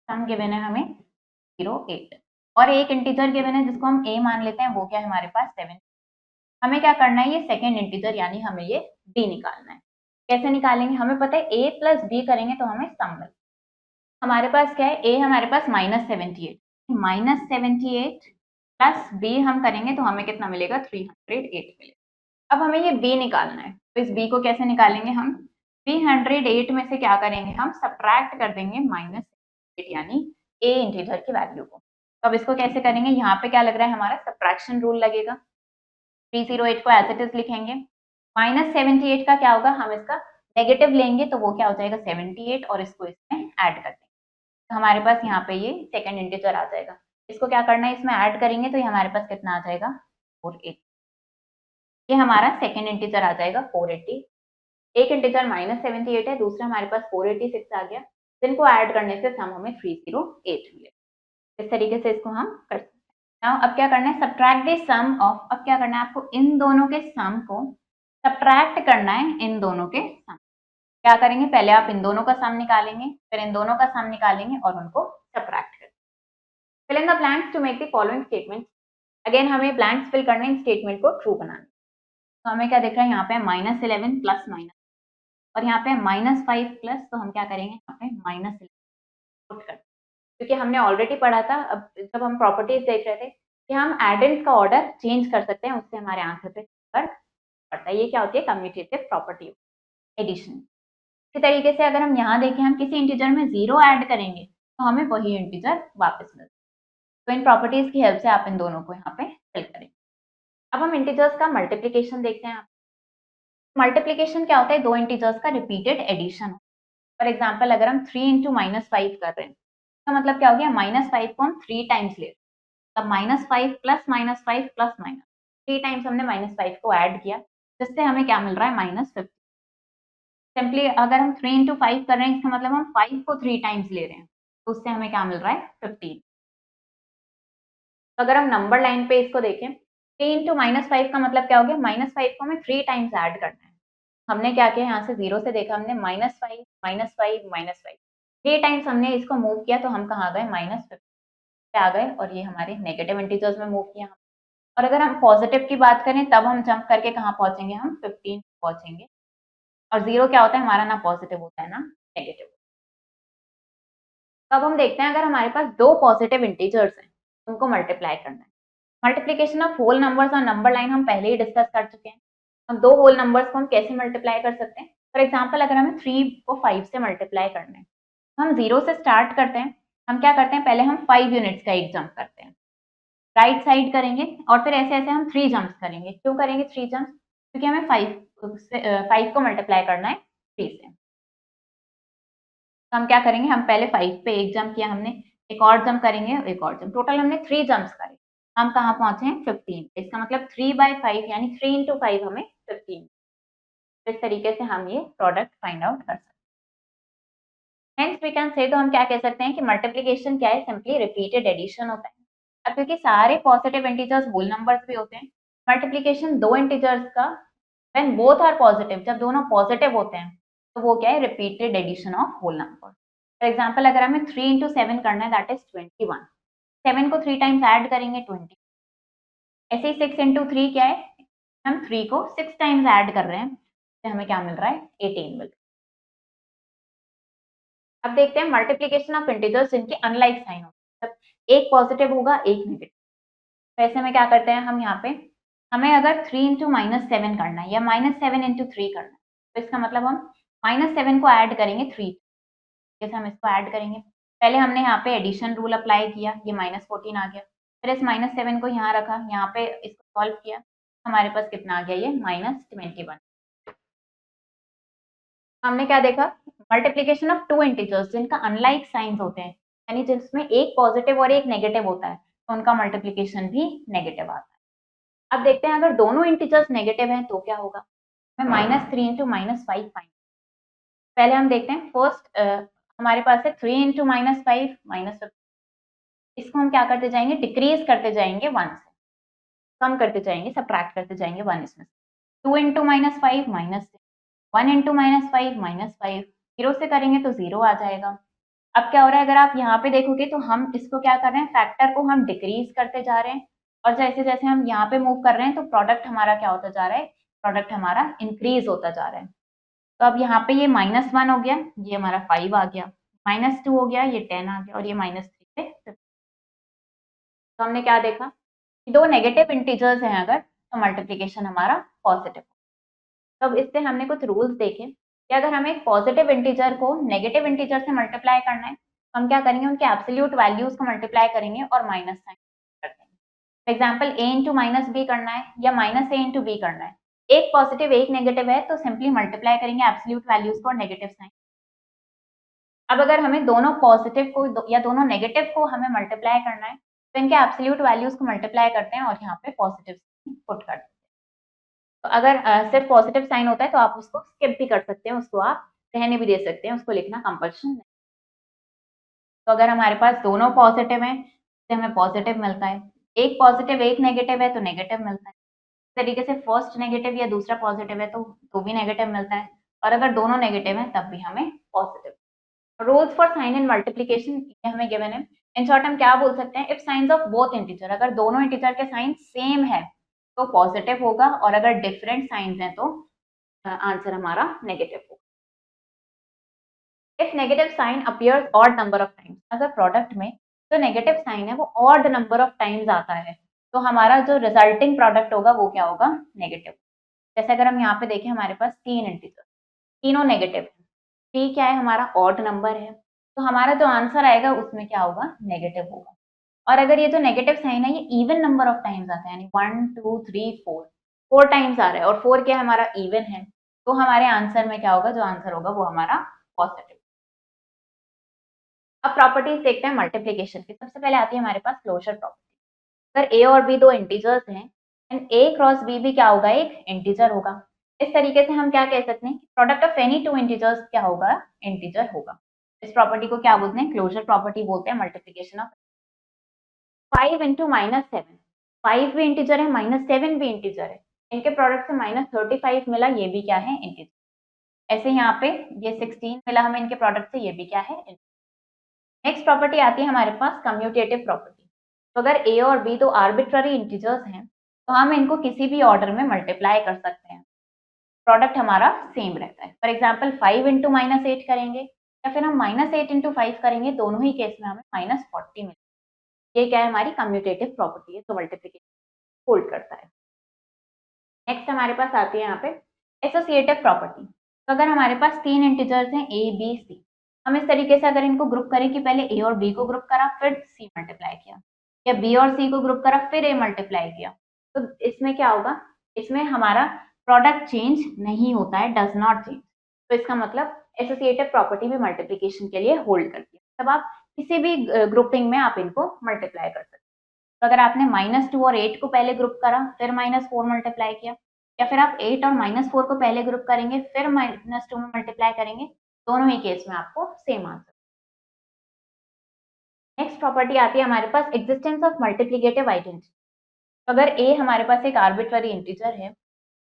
सम गिवन है हमें 08, और एक इंटीजर गिवन है जिसको हम a मान लेते हैं, वो क्या है हमारे पास 7। हमें क्या करना है, ये सेकेंड इंटीजर यानी हमें ये b निकालना है। कैसे निकालेंगे, हमें पता है a प्लस b करेंगे तो हमें सम मिलेगा। हमारे पास क्या है, a हमारे पास -78, -78 प्लस b हम करेंगे तो हमें कितना मिलेगा, 308 मिलेगा। अब हमें ये b निकालना है, तो इस b को कैसे निकालेंगे हम, 308 में से क्या करेंगे हम, सब्ट्रैक्ट कर देंगे -8 यानी a इंटीजर की वैल्यू को। तो अब इसको कैसे करेंगे, यहाँ पे क्या लग रहा है हमारा सब्ट्रैक्शन रूल लगेगा। 308 को एज इट इज लिखेंगे, -78 का क्या होगा, हम इसका नेगेटिव लेंगे तो वो क्या हो जाएगा 78, और इसको इसमें ऐड कर देंगे तो हमारे पास यहाँ पे ये सेकंड इंटीजर आ जाएगा। इसको क्या करना है, इसमें ऐड करेंगे तो ये हमारे पास कितना आ जाएगा 480। ये हमारा सेकंड इंटीजर आ जाएगा 480। एक इंटीजर -78 है, दूसरा हमारे पास 486 आ गया, जिनको ऐड करने से सम हमें 308 मिले। इस तरीके से इसको हम कर सकते हैं। नाउ अब क्या करना है, सब्ट्रैक्ट द सम ऑफ। अब क्या करना है आपको, इन दोनों के सम को सब्ट्रैक्ट करना है इन दोनों के सम। क्या करेंगे, पहले आप इन दोनों का सम निकालेंगे, फिर इन दोनों का सम निकालेंगे और उनको सब्ट्रैक्ट करेंगे। Fill in the blanks to make the following statement. Again हमें ब्लैंक्स फिल करने इन स्टेटमेंट को ट्रू बनाना। तो हमें क्या दिख रहा है, यहाँ पे -11 प्लस माइनस, और यहाँ पे -5 प्लस, तो हम क्या करेंगे यहाँ पे -11 पुट कर, क्योंकि हमने ऑलरेडी पढ़ा था अब जब हम प्रॉपर्टीज देख रहे थे कि हम एडेंस का ऑर्डर चेंज कर सकते हैं, उससे हमारे आंसर पे फर्क पड़ता है। ये क्या होती है, कम्यूटेटिव प्रॉपर्टी एडिशन। इसी तरीके से अगर हम यहाँ देखें, हम किसी इंटीजर में 0 ऐड करेंगे तो हमें वही इंटीजर वापस मिलता है। तो इन प्रॉपर्टीज की हेल्प से आप इन दोनों को यहाँ पे फिल करेंगे। अब हम इंटीजर्स का मल्टीप्लीकेशन देखते हैं। मल्टीप्लीकेशन क्या होता है, दो इंटीजर्स का रिपीटेड एडिशन। फॉर एग्जाम्पल अगर हम 3 इंटू -5 कर रहे हैं, तो मतलब क्या हो गया, -5 को हम 3 टाइम्स ले रहे हैं, तब -5 प्लस -5 प्लस माइनस 3 टाइम्स हमने -5 को ऐड किया, जिससे हमें क्या मिल रहा है -50। सिंपली अगर हम 3 इंटू 5 कर रहे हैं, इसका मतलब हम 5 को 3 टाइम्स ले रहे हैं, तो उससे हमें क्या मिल रहा है 15। तो अगर हम नंबर लाइन पे इसको देखें, 3 इंटू -5 का मतलब क्या हो गया, -5 को हमें 3 टाइम्स ऐड करना है। हमने क्या किया, यहाँ से 0 से देखा हमने, -5 -5 -5 3 टाइम्स हमने इसको मूव किया, तो हम कहाँ गए, -50 पे आ गए, और ये हमारे नेगेटिव इंटीजर्स में मूव किया। और अगर हम पॉजिटिव की बात करें, तब हम जंप करके कहाँ पहुंचेंगे, हम 15 पहुंचेंगे। और 0 क्या होता है हमारा, ना पॉजिटिव होता है ना नेगेटिव। तो अब हम देखते हैं, अगर हमारे पास दो पॉजिटिव इंटीजर्स हैं, उनको मल्टीप्लाई करना है। मल्टीप्लीकेशन ऑफ होल नंबर्स और नंबर लाइन हम पहले ही डिस्कस कर चुके हैं। हम दो होल नंबर्स को हम कैसे मल्टीप्लाई कर सकते हैं। फॉर एग्जाम्पल अगर हमें 3 को 5 से मल्टीप्लाई करना है, तो हम 0 से स्टार्ट करते हैं। हम क्या करते हैं, पहले हम 5 यूनिट्स का एक जंप करते हैं, राइट साइड करेंगे, और फिर ऐसे ऐसे हम 3 जंप्स करेंगे। क्यों करेंगे 3 जंप्स, क्योंकि हमें 5 को मल्टीप्लाई करना है 3 से। तो हम क्या करेंगे, हम पहले 5 पे एक जंप किया हमने, एक और जंप करेंगे, एक और जंप, टोटल हमने 3 जंप्स करे। हम कहाँ पहुंचे हैं 15। इसका मतलब 3/5 यानी 3 इंटू 5 हमें 15। इस तरीके से हम ये प्रोडक्ट फाइंड आउट कर सकते हैं। हेंस वी कैन से, तो हम क्या कह सकते हैं कि मल्टीप्लिकेशन क्या है, सिंपली रिपीटेड एडिशन होता है। अब क्योंकि सारे पॉजिटिव इंटीजर्स होल नंबर्स भी होते हैं, मल्टीप्लिकेशन दो इंटीजर्स का व्हेन बोथ आर पॉजिटिव, जब दोनों पॉजिटिव होते हैं, तो वो क्या है, repeated addition of whole number. For example अगर हमें 3 इंटू 7 करना है, दैट इज 21। 7 को 3 टाइम्स ऐड करेंगे 20। ऐसे ही 6 इंटू 3 क्या है, हम 3 को 6 टाइम्स ऐड कर रहे हैं, तो हमें क्या मिल रहा है, 18 मिल रहा है। अब देखते हैं मल्टीप्लीकेशन ऑफ इंटीजर्स जिनके अनलाइक साइन हो, मतलब एक पॉजिटिव होगा एक नेगेटिव। तो ऐसे में क्या करते हैं हम यहाँ पे, हमें अगर 3 इंटू -7 करना है या -7 इंटू 3 करना है, तो इसका मतलब हम -7 को ऐड करेंगे 3, जैसे हम इसको ऐड करेंगे। पहले हमने यहाँ पे एडिशन रूल अप्लाई किया, ये -14 आ गया, फिर इस -7 को यहाँ रखा, यहाँ पे इसको सॉल्व किया, हमारे पास कितना आ गया, ये -21। हमने क्या देखा, मल्टीप्लीकेशन ऑफ टू इंटीजर्स जिनका अनलाइक साइंस होते हैं, यानी जिसमें एक पॉजिटिव और एक नेगेटिव होता है, तो उनका मल्टीप्लीकेशन भी नेगेटिव आता है। अब देखते हैं अगर दोनों इंटीजर्स नेगेटिव हैं तो क्या होगा। मैं -3 इंटू -5 फाइंड, पहले हम देखते हैं फर्स्ट, हमारे पास है 3 इंटू -5 -15, इसको हम क्या करते जाएंगे, डिक्रीज करते जाएंगे 1 से, कम करते जाएंगे, सब्ट्रैक्ट करते जाएंगे 1 इसमें। 2 इंटू -5 -6, 1 इंटू -5 -5, 0 से करेंगे तो 0 आ जाएगा। अब क्या हो रहा है, अगर आप यहाँ पे देखोगे तो हम इसको क्या कर रहे हैं, फैक्टर को हम डिक्रीज करते जा रहे हैं, और जैसे जैसे हम यहाँ पे मूव कर रहे हैं तो प्रोडक्ट हमारा क्या होता जा रहा है, प्रोडक्ट हमारा इंक्रीज होता जा रहा है। तो अब यहाँ पे ये -1 हो गया, ये हमारा 5 आ गया, -2 हो गया, ये 10 आ गया, और ये -3 पे 15। तो हमने क्या देखा कि दो नेगेटिव इंटीजर्स हैं अगर, तो मल्टीप्लीकेशन हमारा पॉजिटिव। तो अब इससे हमने कुछ रूल्स देखे कि अगर हमें एक पॉजिटिव इंटीजर को नेगेटिव इंटीजर से मल्टीप्लाई करना है, तो हम क्या करेंगे, उनके एब्सोल्यूट वैल्यूज को मल्टीप्लाई करेंगे और माइनस साइन कर देंगे। For example a into -b करना है या -a इंटू b करना है, एक पॉजिटिव एक नेगेटिव है, तो सिंपली मल्टीप्लाई करेंगे एब्सोल्यूट वैल्यूज को और नेगेटिव साइन। अब अगर हमें दोनों पॉजिटिव को या दोनों नेगेटिव को हमें मल्टीप्लाई करना है, तो इनके एब्सोल्यूट वैल्यूज को मल्टीप्लाई करते हैं और यहाँ पे पॉजिटिव पुट करते हैं। तो अगर सिर्फ पॉजिटिव साइन होता है तो आप उसको स्किप भी कर सकते हैं, उसको आप रहने भी दे सकते हैं, उसको लिखना कंपल्शन नहीं। तो अगर हमारे पास दोनों पॉजिटिव हैं तो हमें पॉजिटिव मिलता है, एक पॉजिटिव एक नेगेटिव है तो नेगेटिव मिलता है। इस तरीके से फर्स्ट नेगेटिव या दूसरा पॉजिटिव है तो भी नेगेटिव मिलता है, और अगर दोनों नेगेटिव हैं तब भी हमें positive. Rules for sign in multiplication ये हमें गिवन है। इन शॉर्ट हम क्या बोल सकते हैं, if science of both integer, अगर दोनों इंटीजर के साइन सेम है तो पॉजिटिव होगा, और अगर डिफरेंट साइंस हैं तो आंसर हमारा नेगेटिव होगा। If negative sign appears odd number of times, अगर प्रोडक्ट में जो नेगेटिव साइन है वो ऑड नंबर ऑफ टाइम्स आता है, तो हमारा जो रिजल्टिंग प्रोडक्ट होगा वो क्या होगा, नेगेटिव। जैसे अगर हम यहाँ पे देखें, हमारे पास 3 इंटीजर, तीनों नेगेटिव है, 3 क्या है, हमारा ऑड नंबर है, तो हमारा जो आंसर आएगा उसमें क्या होगा, नेगेटिव होगा। और अगर ये जो नेगेटिव साइन है ये इवन नंबर ऑफ टाइम्स आता है, यानी 1 2 3 4, 4 टाइम्स आ रहा है, और 4 क्या है, हमारा इवन है, तो हमारे आंसर में क्या होगा, जो आंसर होगा वो हमारा पॉजिटिव। अब प्रॉपर्टीज देखते हैं मल्टीप्लीकेशन की। सबसे पहले आती है हमारे पास क्लोजर प्रॉपर्टी। अगर a और b दो इंटीजर्स हैं एंड a क्रॉस b भी क्या होगा, एक इंटीजर होगा। इस तरीके से हम क्या कह सकते हैं, product of any two integers क्या होगा, इंटीजर होगा। इस प्रॉपर्टी को क्या बोलते हैं, क्लोजर प्रॉपर्टी बोलते हैं मल्टीप्लीकेशन ऑफ। 5 इंटू -7, 5 भी इंटीजर है, -7 भी इंटीजर है, इनके प्रोडक्ट से -35 मिला, ये भी क्या है, इंटीजर। ऐसे यहाँ पे ये 16 मिला हमें इनके प्रोडक्ट से, ये भी क्या है। नेक्स्ट प्रॉपर्टी आती है हमारे पास कम्यूटेटिव प्रॉपर्टी। तो अगर a और b दो आर्बिट्ररी इंटीजर्स हैं तो हम इनको किसी भी ऑर्डर में मल्टीप्लाई कर सकते हैं, प्रोडक्ट हमारा सेम रहता है। फॉर एग्जाम्पल 5 इंटू -8 करेंगे या फिर हम -8 इंटू 5 करेंगे, दोनों ही केस में हमें -40 मिलेगा। ये क्या है, हमारी कम्यूटेटिव प्रॉपर्टी है, तो मल्टीप्लिकेशन होल्ड करता है। नेक्स्ट हमारे पास आती है यहाँ पे एसोसिएटिव प्रॉपर्टी। तो अगर हमारे पास 3 इंटीजर्स हैं a b c, हम इस तरीके से अगर इनको ग्रुप करें कि पहले a और b को ग्रुप करा फिर c मल्टीप्लाई किया, या b और c को ग्रुप करा फिर a मल्टीप्लाई किया, तो इसमें क्या होगा, इसमें हमारा प्रोडक्ट चेंज नहीं होता है, डज नॉट चेंज। तो इसका मतलब एसोसिएटिव प्रॉपर्टी भी मल्टीप्लिकेशन के लिए होल्ड करती है, तब आप किसी भी ग्रुपिंग में आप इनको मल्टीप्लाई कर सकते हैं। तो अगर आपने -2 और 8 को पहले ग्रुप करा फिर -4 मल्टीप्लाई किया, या फिर आप 8 और -4 को पहले ग्रुप करेंगे फिर -2 में मल्टीप्लाई करेंगे, दोनों ही केस में आपको सेम आंसर। नेक्स्ट प्रॉपर्टी आती है हमारे पास एग्जिस्टेंस ऑफ मल्टीप्लिकेटिव आइडेंटिटी। तो अगर a हमारे पास एक आर्बिट्ररी इंटीजर है,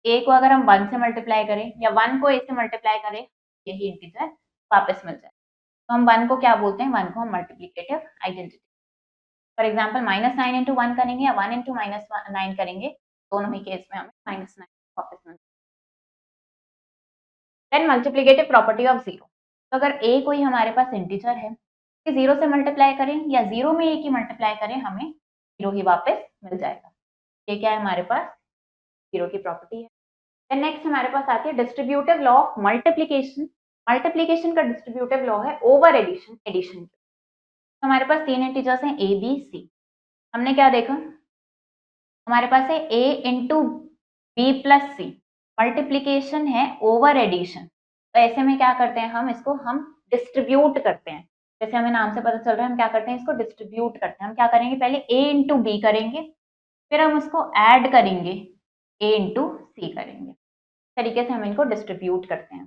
a को अगर हम 1 से मल्टीप्लाई करें या 1 को a से मल्टीप्लाई करें, यही इंटीजर वापस मिल जाए, तो हम 1 को क्या बोलते हैं, 1 को हम multiplicative identity. For example -9 into 1 करेंगे या 1 इंटू -9 करेंगे, दोनों ही केस में हमें -9 वापस मिल then multiplicative property of zero, तो अगर ए कोई हमारे पास इंटीजर है, जीरो से मल्टीप्लाई करें या जीरो में ए की मल्टीप्लाई करें, हमें जीरो ही वापस मिल जाएगा। ये क्या है हमारे पास, जीरो की प्रॉपर्टी है। देन नेक्स्ट हमारे पास आती है distributive law of multiplication. Multiplication का डिस्ट्रीब्यूटिव लॉ है ओवर एडिशन, एडिशन। तो हमारे पास तीन इंटीजर्स हैं ए बी सी। हमने क्या देखा, हमारे पास है ए इंटू बी प्लस सी, मल्टीप्लीकेशन है ओवर एडिशन। तो ऐसे में क्या करते हैं हम डिस्ट्रीब्यूट करते हैं। जैसे हमें नाम से पता चल रहा है हम क्या करते हैं, इसको डिस्ट्रीब्यूट करते हैं। हम क्या करेंगे, पहले ए इंटू बी करेंगे, फिर हम उसको ऐड करेंगे, ए इंटू सी करेंगे। इस तरीके से हम इनको डिस्ट्रीब्यूट करते हैं।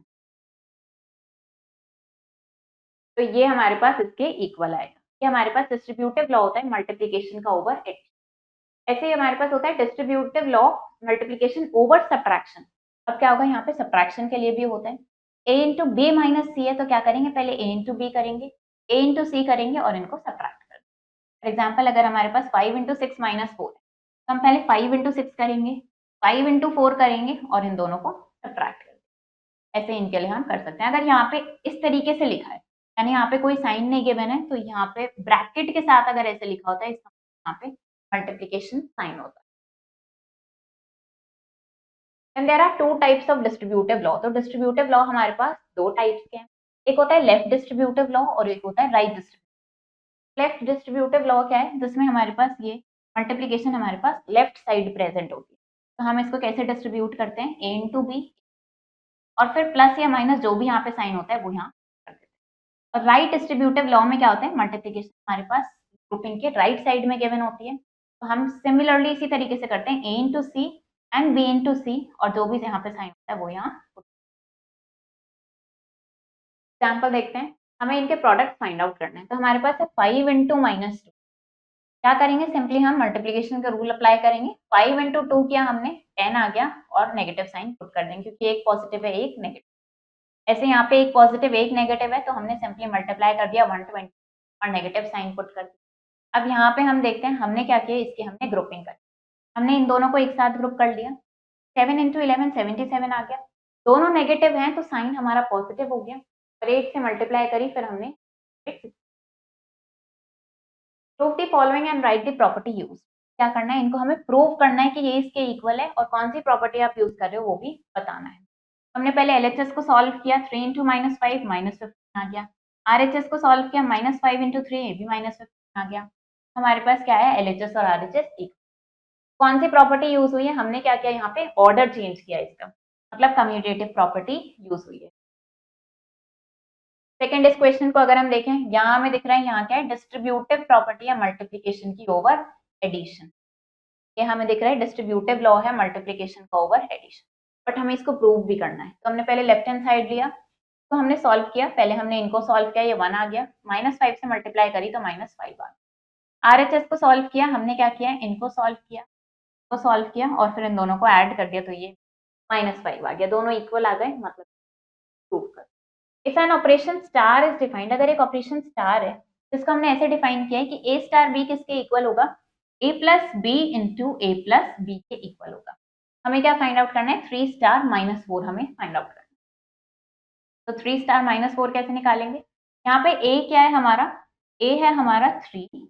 तो ये हमारे पास इसके इक्वल आएगा। ये हमारे पास डिस्ट्रीब्यूटिव लॉ होता है मल्टीप्लीकेशन का ओवर एडिशन। ऐसे ही हमारे पास होता है distributive law multiplication over subtraction. अब क्या होगा, यहाँ पे सब्ट्रैक्शन के लिए भी होता है। ए इंटू बी माइनस सी है, तो क्या करेंगे, पहले ए इंटू बी करेंगे, ए इंटू सी करेंगे और इनको सब्ट्रैक्ट करेंगे। फॉर एग्जाम्पल अगर हमारे पास 5 इंटू सिक्स माइनस फोर है, तो हम पहले 5 इंटू सिक्स करेंगे, 5 इंटू फोर करेंगे और इन दोनों को सब्ट्रैक्ट करेंगे। ऐसे इनके लिए हम कर सकते हैं। अगर यहाँ पे इस तरीके से लिखा है, यानी यहाँ पे कोई साइन नहीं गिवन है, तो यहाँ पे ब्रैकेट के साथ अगर ऐसे लिखा होता है, इसका यहाँ पे मल्टीप्लिकेशन साइन होता है। And there are two types of distributive law. तो डिस्ट्रीब्यूटिव लॉ हमारे पास दो टाइप्स के हैं, एक होता है लेफ्ट डिस्ट्रीब्यूटिव लॉ और एक होता है right distributive. Left distributive law क्या है, जिसमें हमारे पास ये मल्टीप्लिकेशन हमारे पास लेफ्ट साइड प्रेजेंट होती है। तो हम इसको कैसे डिस्ट्रीब्यूट करते हैं, ए इंटू बी और फिर प्लस या माइनस जो भी यहाँ पे साइन होता है वो यहाँ कर देते हैं। और राइट डिस्ट्रीब्यूटिव लॉ में क्या होता है, मल्टीप्लिकेशन हमारे पास ग्रुपिंग के राइट साइड में गिवन होती है। तो हम सिमिलरली इसी तरीके से करते हैं, A into C and B into C और जो भी यहाँ पे साइन होता है वो यहाँ। एग्जाम्पल देखते हैं, हमें इनके प्रोडक्ट फाइंड आउट करना है। तो हमारे पास है 5 इंटू माइनस टू। क्या करेंगे, सिंपली हम मल्टीप्लिकेशन का रूल अप्लाई करेंगे। 5 इंटू टू किया हमने, 10 आ गया और नेगेटिव साइन पुट कर देंगे क्योंकि एक पॉजिटिव है एक नेगेटिव। ऐसे यहाँ पे एक पॉजिटिव एक नेगेटिव है, तो हमने सिंपली मल्टीप्लाई कर दिया 120 और नेगेटिव साइन पुट कर दिया। अब यहाँ पे हम देखते हैं हमने क्या किया, इसकी हमने ग्रुपिंग कर, हमने इन दोनों को एक साथ ग्रुप कर लिया। 7 इंटू 11 77 आ गया। दोनों नेगेटिव हैं तो साइन हमारा पॉजिटिव हो गया और 8 से मल्टीप्लाई करी, फिर हमने prove the following and right the property use. क्या करना है, इनको हमें प्रूव करना है कि ये इसके इक्वल है और कौन सी प्रॉपर्टी आप यूज कर रहे हो वो भी बताना है। हमने पहले एलएचएस को सॉल्व किया, 3 इंटू माइनस फाइव माइनस 15 आ गया। आरएचएस को सॉल्व किया, माइनस 5 इंटू थ्री, ये भी माइनस 15 आ गया। हमारे पास क्या है, एलएचएस और आरएचएस इक्वल। कौन सी प्रॉपर्टी यूज हुई है, हमने क्या किया, यहाँ पे ऑर्डर चेंज किया इसका, मतलब कम्यूटेटिव प्रॉपर्टी यूज हुई है। सेकंड इस क्वेश्चन को अगर हम देखें, यहाँ हमें दिख रहा है, यहाँ क्या है, डिस्ट्रीब्यूटिव प्रॉपर्टी है मल्टीप्लिकेशन की ओवर एडिशन। ये हमें दिख रहा है डिस्ट्रीब्यूटिव लॉ है मल्टीप्लिकेशन का ओवर एडिशन, बट हमें इसको प्रूव भी करना है। तो हमने पहले लेफ्ट हैंड साइड लिया, तो हमने सॉल्व किया, पहले हमने इनको सॉल्व किया, ये 1 आ गया, -5 से मल्टीप्लाई करी तो -5 आ गया। आरएचएस को सॉल्व किया, हमने क्या किया, इनको सॉल्व किया, तो सॉल्व किया और फिर इन दोनों को ऐड कर दिया, तो ये -5 आ गया, दोनों इक्वल आ गए, मतलब प्रूव कर। If an operation star is defined, अगर एक ऑपरेशन स्टार है जिसको हमने ऐसे डिफाइन किया है कि ए स्टार बी किसके इक्वल होगा, ए प्लस बी इंटू ए प्लस बी के इक्वल होगा। हमें क्या फाइंड आउट करना है, 3 स्टार माइनस 4 हमें फाइंड आउट करना है। तो 3 स्टार माइनस 4 कैसे निकालेंगे, यहाँ पे ए क्या है हमारा, ए है हमारा 3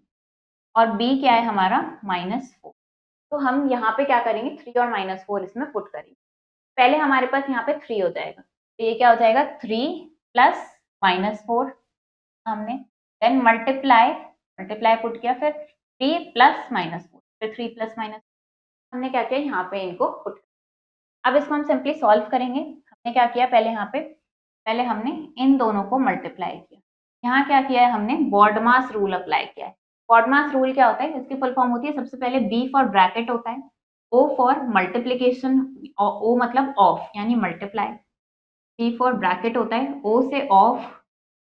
और बी क्या है हमारा -4। तो हम यहाँ पे क्या करेंगे, 3 और -4 इसमें पुट करेंगे। पहले हमारे पास यहाँ पे 3 हो जाएगा, तो ये क्या हो जाएगा, 3 प्लस -4 हमने, देन मल्टीप्लाई, मल्टीप्लाई पुट किया, फिर 3 प्लस -4, फिर 3 प्लस माइनस, हमने क्या किया, यहाँ पे इनको पुट। अब इसको हम सिंपली सॉल्व करेंगे। हमने क्या किया, पहले यहाँ पे पहले हमने इन दोनों को मल्टीप्लाई किया। यहाँ क्या किया है, हमने बॉडमास रूल अप्लाई किया है। बॉडमास रूल क्या होता है, इसकी फुल फॉर्म होती है, सबसे पहले बी फॉर ब्रैकेट होता है, ओ फॉर मल्टीप्लीकेशन, ओ मतलब ऑफ यानी मल्टीप्लाई, डी फॉर ब्रैकेट होता है, ओ से ऑफ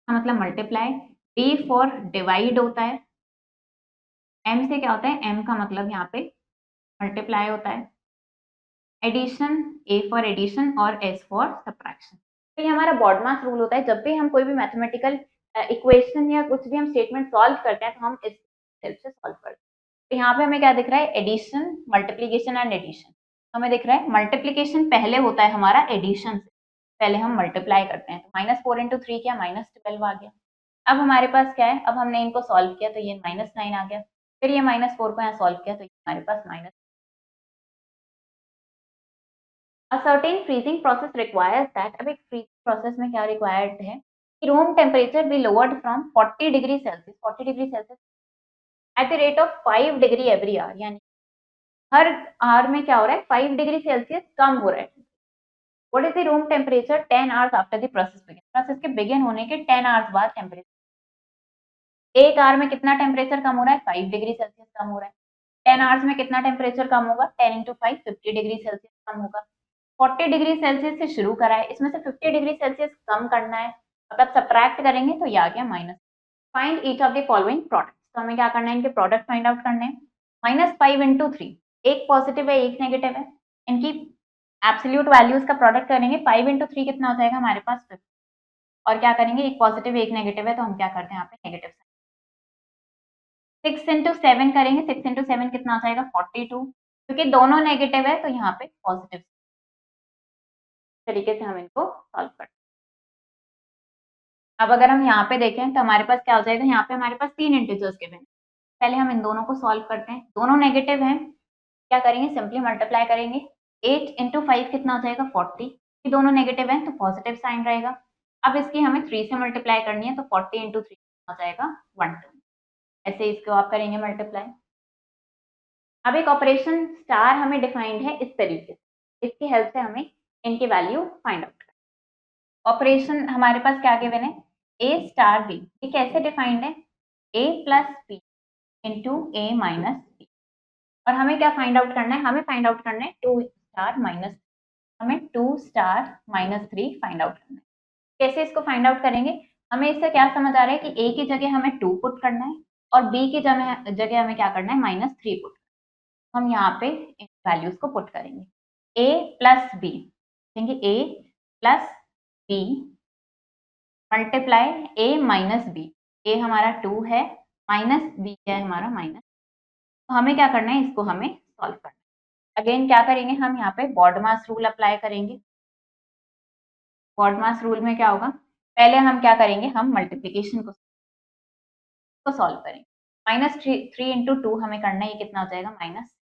का मतलब मल्टीप्लाई, डी फॉर डिवाइड होता है, एम से क्या होता है, एम का मतलब यहाँ पे मल्टीप्लाई होता है, एडिशन, ए फॉर एडिशन और एस फॉर सब्ट्रैक्शन। तो ये हमारा बॉडमास रूल होता है, जब भी हम कोई भी मैथमेटिकल इक्वेशन या कुछ भी हम स्टेटमेंट सॉल्व करते हैं तो हम इस हेल्प से सॉल्व करते हैं। तो यहाँ पे हमें क्या दिख रहा है, एडिशन, मल्टीप्लीकेशन एंड एडिशन। हमें दिख रहा है मल्टीप्लीकेशन पहले होता है हमारा एडिशन से, पहले हम मल्टीप्लाई करते हैं, तो -4 × 3 क्या, -12 आ गया। अब हमारे पास क्या है, अब हमने इनको सॉल्व किया तो ये -9 आ गया, फिर ये -4 को यहाँ सॉल्व किया तो ये हमारे पास minus. A certain freezing process requires that, अब एक freezing process में क्या required है कि room temperature be lowered from 40 degree Celsius 40 degree Celsius at the rate of 5 degree every hour, यानी हर आवर में क्या हो रहा है, 5 डिग्री सेल्सियस कम हो रहा है। What is the room temperature 10 hours after the process begin? Process के बिगिन होने के 10 आवर्स बाद टेम्परेचर, एक आवर में कितना टेम्परेचर कम हो रहा है, 5 डिग्री सेल्सियस कम हो रहा है। 10 आवर्स में कितना टेम्परेचर कम होगा, 10 × 5 50 डिग्री सेल्सियस कम होगा। 40 डिग्री सेल्सियस से शुरू करा है, इसमें से 50 डिग्री सेल्सियस कम करना है, मतलब सब्ट्रैक्ट करेंगे तो ये आ गया minus. Find each of the following products, तो हमें क्या करना है, इनके प्रोडक्ट फाइंड आउट करने हैं। -5 × 3, एक पॉजिटिव है एक नेगेटिव है, इनकी एब्सोल्यूट वैल्यूज का प्रोडक्ट करेंगे। 5 × 3 कितना हो जाएगा हमारे पास 50, और क्या करेंगे, एक पॉजिटिव एक नेगेटिव है तो हम क्या करते हैं यहाँ पे नेगेटिव साइन। 6 × 7 करेंगे, 6 × 7 कितना हो जाएगा 42, क्योंकि दोनों नेगेटिव है तो यहाँ पे पॉजिटिव तरीके से हम इनको सॉल्व करते हैं। अब अगर हम यहाँ पे देखें तो हमारे पास क्या हो जाएगा, यहाँ पे हमारे पास 3 इंटीजर्स गिवन हैं। पहले हम इन दोनों को सॉल्व करते हैं, दोनों नेगेटिव हैं, क्या करेंगे, सिंपली मल्टीप्लाई करेंगे। 8 × 5 कितना हो जाएगा 40, ये दोनों नेगेटिव हैं तो पॉजिटिव साइन रहेगा। अब इसकी हमें 3 से मल्टीप्लाई करनी है, तो 40 × 3 हो जाएगा 120, ऐसे इसको आप करेंगे मल्टीप्लाई। अब एक ऑपरेशन स्टार हमें डिफाइंड है इस तरीके से, इसकी हेल्प से हमें इनकी वैल्यू फाइंड आउट करना। ऑपरेशन हमारे पास क्या गिवन है, a * b, ये कैसे डिफाइंड है, a + b × a - b, और हमें क्या फाइंड आउट करना है, हमें फाइंड आउट करना है 2 * हमें 2 * -3 फाइंड आउट करना है। कैसे इसको फाइंड आउट करेंगे, हमें इससे क्या समझ आ रहा है कि a की जगह हमें 2 पुट करना है और b की जगह हमें क्या करना है, -3 पुट। हम यहाँ पे इन वैल्यूज को पुट करेंगे, a + b, देंगे a + b multiply a - b, a हमारा 2 है, -b क्या है हमारा माइनस, तो हमें क्या करना है, इसको हमें सॉल्व करना है। अगेन क्या करेंगे, हम यहाँ पे बॉडमास रूल अप्लाई करेंगे। बॉडमास रूल में क्या होगा, पहले हम क्या करेंगे, हम मल्टीप्लिकेशन को सॉल्व करेंगे। -3 × 2 हमें करना है, ये कितना हो जाएगा माइनस,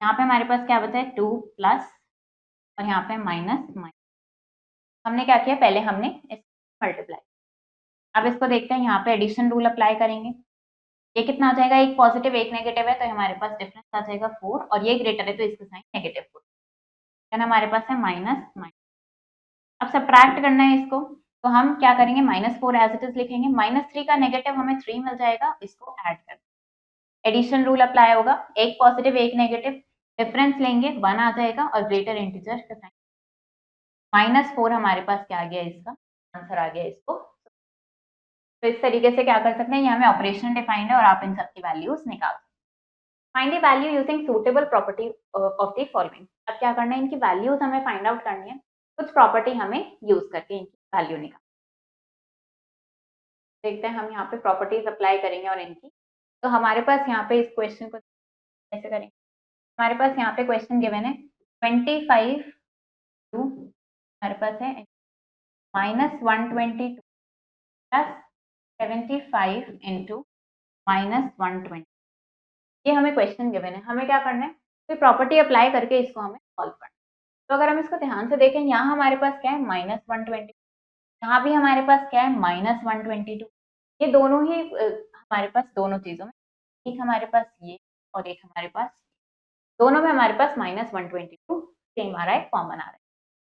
यहाँ पे हमारे पास क्या बचा है 2 प्लस, और यहाँ पे माइनस माइनस, हमने क्या किया, पहले हमने इसको मल्टीप्लाई। अब इसको देखते हैं, यहाँ पे एडिशन रूल अप्लाई करेंगे। ये कितना आ जाएगा, एक पॉजिटिव एक नेगेटिव है तो हमारे पास डिफरेंस आ जाएगा 4, और ये ग्रेटर है तो इसका साइन नेगेटिव 4, यानी हमारे पास है माइनस माइनस। अब सब्ट्रैक्ट करना है इसको, तो हम क्या करेंगे, -4 एज इट इज लिखेंगे, -3 का नेगेटिव हमें 3 मिल जाएगा, इसको ऐड कर, एडिशन रूल अप्लाई होगा, एक पॉजिटिव एक नेगेटिव, डिफरेंस लेंगे 1 आ जाएगा और ग्रेटर इंटीजर का साइन, -4 हमारे पास क्या आ गया, इसका आंसर आ गया इसको। तो इस तरीके से क्या कर सकते हैं, यहाँ में ऑपरेशन डिफाइंड है और आप इन सबकी वैल्यूज निकाल सकते हैं। Find the value using suitable property of the following, अब क्या करना है, इनकी वैल्यूज हमें फाइंड आउट करनी है, कुछ प्रॉपर्टी हमें यूज करके इनकी वैल्यू निकाल, देखते हैं हम यहाँ पे प्रॉपर्टीज अप्लाई करेंगे और इनकी। तो हमारे पास यहाँ पे इस क्वेश्चन को कैसे करेंगे, हमारे पास यहाँ पे क्वेश्चन गिवन है 25 टू, हमारे पास है -122 प्लस 75 × -120, ये हमें क्वेश्चन गिवन है, हमें क्या करना है, कोई प्रॉपर्टी अप्लाई करके इसको हमें सॉल्व करना है। तो अगर हम इसको ध्यान से देखें, यहाँ हमारे पास क्या है -120, यहाँ भी हमारे पास क्या है -122, ये दोनों ही हमारे पास दोनों चीजों में, एक हमारे पास ये और एक हमारे पास, दोनों में हमारे पास -122 सेम आ रहा है, कॉमन आ रहा है,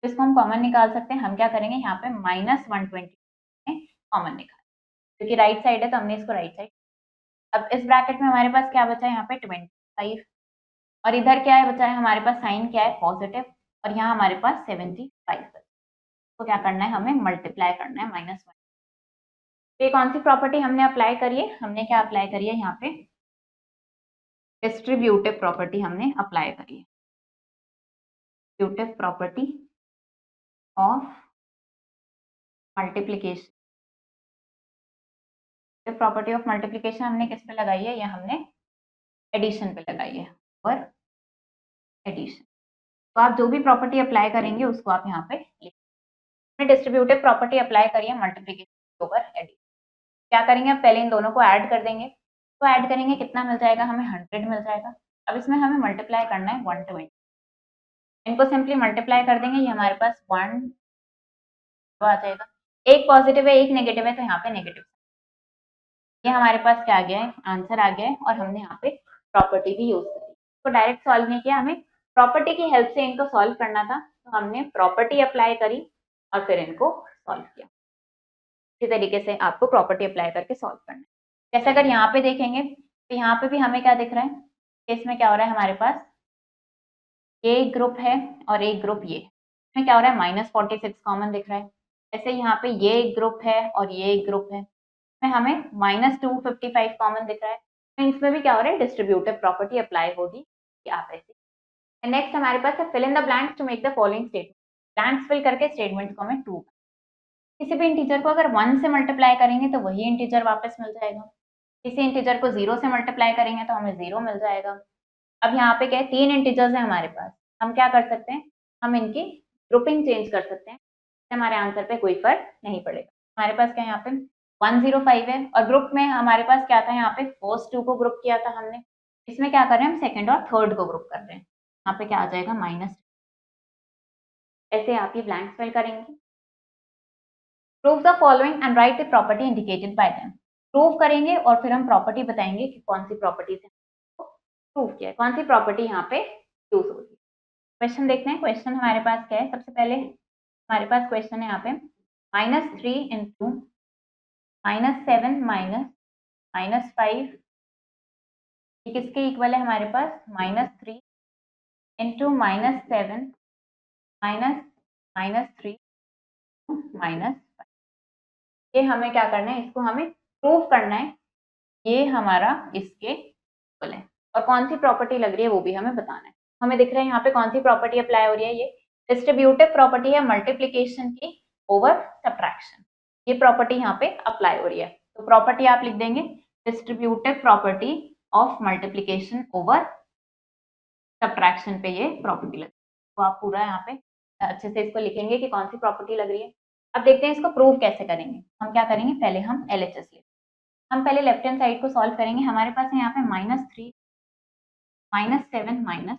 तो इसको हम कॉमन निकाल सकते हैं। हम क्या करेंगे, यहाँ पे -120 कॉमन निकाल, क्योंकि राइट साइड है तो हमने इसको राइट साइड। अब इस ब्रैकेट में हमारे पास क्या बचा है, यहाँ पे 25, और इधर क्या है बचा है, हमारे पास साइन क्या है पॉजिटिव, और यहाँ हमारे पास 75 है, तो क्या करना है, हमें मल्टीप्लाई करना है -1। तो ये कौन सी प्रॉपर्टी हमने अप्लाई करी है, हमने क्या अप्लाई करी है, यहाँ पे डिस्ट्रीब्यूटिव प्रॉपर्टी हमने अप्लाई करी है, distributive property of multiplication. Property of multiplication हमने किस पे लगाई है, या हमने एडिशन पे लगाई है, और एडिशन। तो आप जो भी प्रॉपर्टी अप्लाई करेंगे उसको आप यहाँ पे लिख, डिस्ट्रीब्यूटिव प्रॉपर्टी अप्लाई करिए मल्टीप्लिकेशन ओवर एडिशन। क्या करेंगे, अब पहले इन दोनों को ऐड कर देंगे, तो ऐड करेंगे कितना मिल जाएगा, हमें 100 मिल जाएगा। अब इसमें हमें मल्टीप्लाई करना है 120, इनको सिंपली मल्टीप्लाई कर देंगे, ये हमारे पास 1 आ जाएगा। एक पॉजिटिव है एक नेगेटिव है, तो यहाँ पे नेगेटिव, ये हमारे पास क्या आ गया है, आंसर आ गया है। और हमने यहाँ पे प्रॉपर्टी भी यूज करी, तो डायरेक्ट सॉल्व नहीं किया, हमें प्रॉपर्टी की हेल्प से इनको सॉल्व करना था, तो हमने प्रॉपर्टी अप्लाई करी और फिर इनको सॉल्व किया। इसी तरीके से आपको प्रॉपर्टी अप्लाई करके सॉल्व करना है। जैसे अगर यहाँ पे देखेंगे तो यहाँ पे भी हमें क्या दिख रहा है, इसमें क्या हो रहा है, हमारे पास ये एक ग्रुप है और एक ग्रुप ये, इसमें क्या हो रहा है, -46 कॉमन दिख रहा है। ऐसे यहाँ पे ये एक ग्रुप है और ये एक ग्रुप है, इसमें हमें -255 कॉमन दिख रहा है, तो इसमें भी क्या हो रहा है, डिस्ट्रीब्यूटिव प्रॉपर्टी अप्लाई होगी कि आप ऐसे। नेक्स्ट हमारे पास है fill in the blanks to make the following statement. Blanks fill करके स्टेटमेंट्स को हमें ट्रू, किसी भी इंटीजर को अगर 1 से मल्टीप्लाई करेंगे तो वही इंटीजर वापस मिल जाएगा, किसी इंटीजर को 0 से मल्टीप्लाई करेंगे तो हमें 0 मिल जाएगा। अब यहाँ पे क्या है, 3 इंटीजर्स है हमारे पास, हम क्या कर सकते हैं, हम इनकी ग्रुपिंग चेंज कर सकते हैं, हमारे आंसर पे कोई फर्क नहीं पड़ेगा। हमारे पास क्या है, यहाँ पे 105 है और ग्रुप में हमारे पास क्या था, यहाँ पे फर्स्ट 2 को ग्रुप किया था हमने, इसमें क्या कर रहे हैं, हम सेकंड और थर्ड को ग्रुप कर रहे हैं, यहाँ पे क्या आ जाएगा माइनस। ऐसे आप ये ब्लैंक्स फिल करेंगे। Prove the following and right the property indicated by them. Prove करेंगे और फिर हम प्रॉपर्टी बताएंगे कि कौन सी प्रॉपर्टी से प्रूव किया है, कौन सी प्रॉपर्टी यहाँ पे यूज होगी। क्वेश्चन देखते हैं, क्वेश्चन हमारे पास क्या है, सबसे पहले हमारे पास क्वेश्चन है यहाँ पे -3 इंटू -7 -5, ये किसके इक्वल है हमारे पास, -3 इंटू -7 -3 -5। ये हमें क्या करना है, इसको हमें प्रूव करना है, ये हमारा इसके इक्वल है, और कौन सी प्रॉपर्टी लग रही है वो भी हमें बताना है। हमें दिख रहा है यहाँ पे कौन सी प्रॉपर्टी अप्लाई हो रही है, ये डिस्ट्रीब्यूटिव प्रॉपर्टी है मल्टीप्लिकेशन की ओवर सब्ट्रैक्शन, ये प्रॉपर्टी यहाँ पे अप्लाई हो रही है। तो प्रॉपर्टी आप लिख देंगे distributive property of multiplication over subtraction पे ये प्रॉपर्टी लग, तो आप पूरा यहाँ पे अच्छे से इसको लिखेंगे कि कौन सी प्रॉपर्टी लग रही है। अब देखते हैं इसको प्रूव कैसे करेंगे। हम क्या करेंगे, पहले हम LHS लेंगे, हम पहले लेफ्ट हैंड साइड को सॉल्व करेंगे। हमारे पास है यहाँ पे -3 -7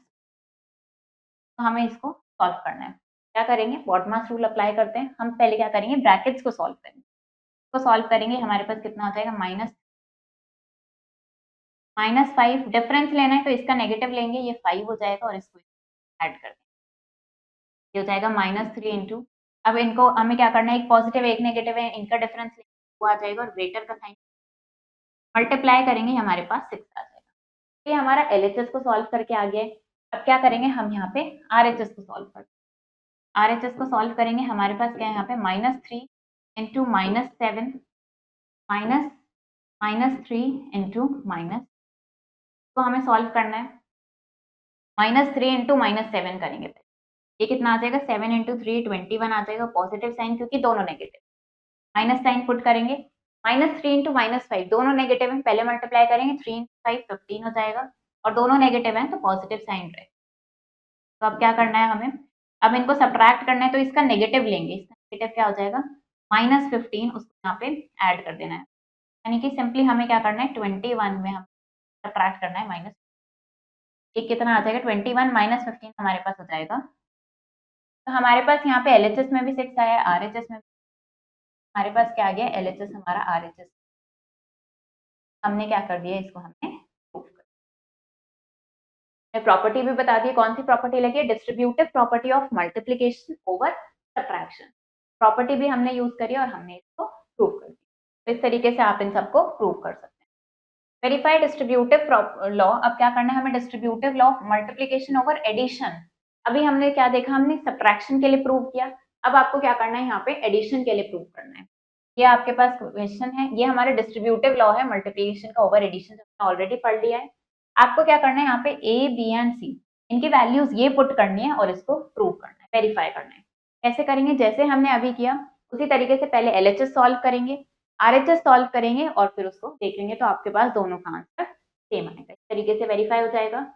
तो हमें इसको सॉल्व करना है। क्या करेंगे, बॉडमास रूल अप्लाई करते हैं। हम पहले क्या करेंगे, ब्रैकेट्स को सॉल्व करेंगे, तो सॉल्व करेंगे हमारे पास कितना हो जाएगा, -5, डिफरेंस लेना है तो इसका नेगेटिव लेंगे, ये 5 हो जाएगा और इसको ऐड कर देंगे, ये हो जाएगा -3 इंटू, अब इनको हमें क्या करना है, एक पॉजिटिव एक नेगेटिव है, इनका डिफरेंस वो आ जाएगा और ग्रेटर का साइन मल्टीप्लाई करेंगे, हमारे पास 6 आ जाएगा। ये हमारा LHS को सॉल्व करके आ गया है। अब क्या करेंगे, हम यहाँ पे RHS को सॉल्व करते हैं। RHS को सॉल्व करेंगे, हमारे पास क्या है यहाँ पे -3 इंटू -7 -3 इंटू माइनस, तो हमें सॉल्व करना है, -3 इंटू -7 करेंगे, ये कितना आ जाएगा, 7 इंटू 3 21 आ जाएगा, पॉजिटिव साइन क्योंकि दोनों नेगेटिव, माइनस साइन पुट करेंगे, -3 इंटू -5 दोनों नेगेटिव हैं, पहले मल्टीप्लाई करेंगे 3 इंटू 5 15 हो जाएगा, और दोनों नेगेटिव हैं तो पॉजिटिव साइन रहे। तो अब क्या करना है हमें, अब इनको सब्ट्रैक्ट करना है, तो इसका नेगेटिव लेंगे, इसका नेगेटिव क्या हो जाएगा, -15, उसको यहाँ पे ऐड कर देना है, यानी कि सिंपली हमें क्या करना है, 21 में हम सब्ट्रैक्ट करना है माइनस, ये कितना आ जाएगा, 21 -15 हमारे पास हो जाएगा। तो हमारे पास यहाँ पे LHS में भी 6 आया है, RHS में हमारे पास क्या आ गया, LHS हमारा RHS, हमने क्या कर दिया, इसको हमने प्रूफ कर दिया। प्रॉपर्टी भी बता दी, कौन सी प्रॉपर्टी लगी है, distributive property of multiplication over subtraction, property भी हमने यूज करी और हमने इसको प्रूव कर दिया। तो इस तरीके से आप इन सबको प्रूव कर सकते हैं। वेरीफाई डिस्ट्रीब्यूटिव लॉ, अब क्या करना है हमें, distributive law of multiplication over addition, अभी हमने क्या देखा, हमने सब्ट्रैक्शन के लिए प्रूव किया, अब आपको क्या करना है, यहाँ पे एडिशन के लिए प्रूव करना है। ये आपके पास क्वेश्चन है, ये हमारे डिस्ट्रीब्यूटिव लॉ है मल्टीप्लिकेशन का ओवर एडिशन, ऑलरेडी पढ़ लिया है। आपको क्या करना है, यहाँ पे A, B एंड C इनकी वैल्यूज ये पुट करनी है और इसको प्रूव करना है, वेरीफाई करना है। कैसे करेंगे, जैसे हमने अभी किया उसी तरीके से पहले LHS सॉल्व करेंगे, RHS सॉल्व करेंगे और फिर उसको देखेंगे, तो आपके पास दोनों का आंसर सेम आएगा, इस तरीके से वेरीफाई हो जाएगा।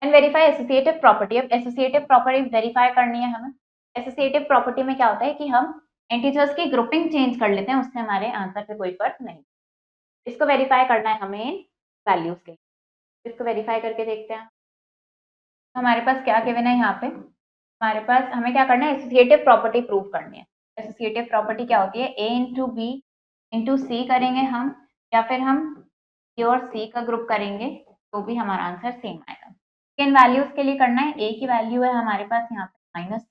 एंड वेरीफाई एसोसिएटिव प्रॉपर्टी, अब एसोसिएटिव प्रॉपर्टी वेरीफाई करनी है हमें, एसोसिएटिव प्रॉपर्टी में क्या होता है कि हम इंटीजर्स की ग्रुपिंग चेंज कर लेते हैं, उससे हमारे आंसर पे कोई फर्क नहीं। इसको वेरीफाई करना है हमें वैल्यूज के। इसको वेरीफाई करके देखते हैं हमारे पास क्या गिवन है यहाँ पे। हमारे पास हमें क्या करना है, एसोसिएटिव प्रॉपर्टी प्रूव करनी है। एसोसिएटिव प्रॉपर्टी क्या होती है, ए इंटू बी इंटू सी करेंगे हम, या फिर हम ए और सी का ग्रुप करेंगे तो भी हमारा आंसर सेम आएगा। इन वैल्यूज के लिए करना है, ए की वैल्यू है हमारे पास यहाँ पे माइनस,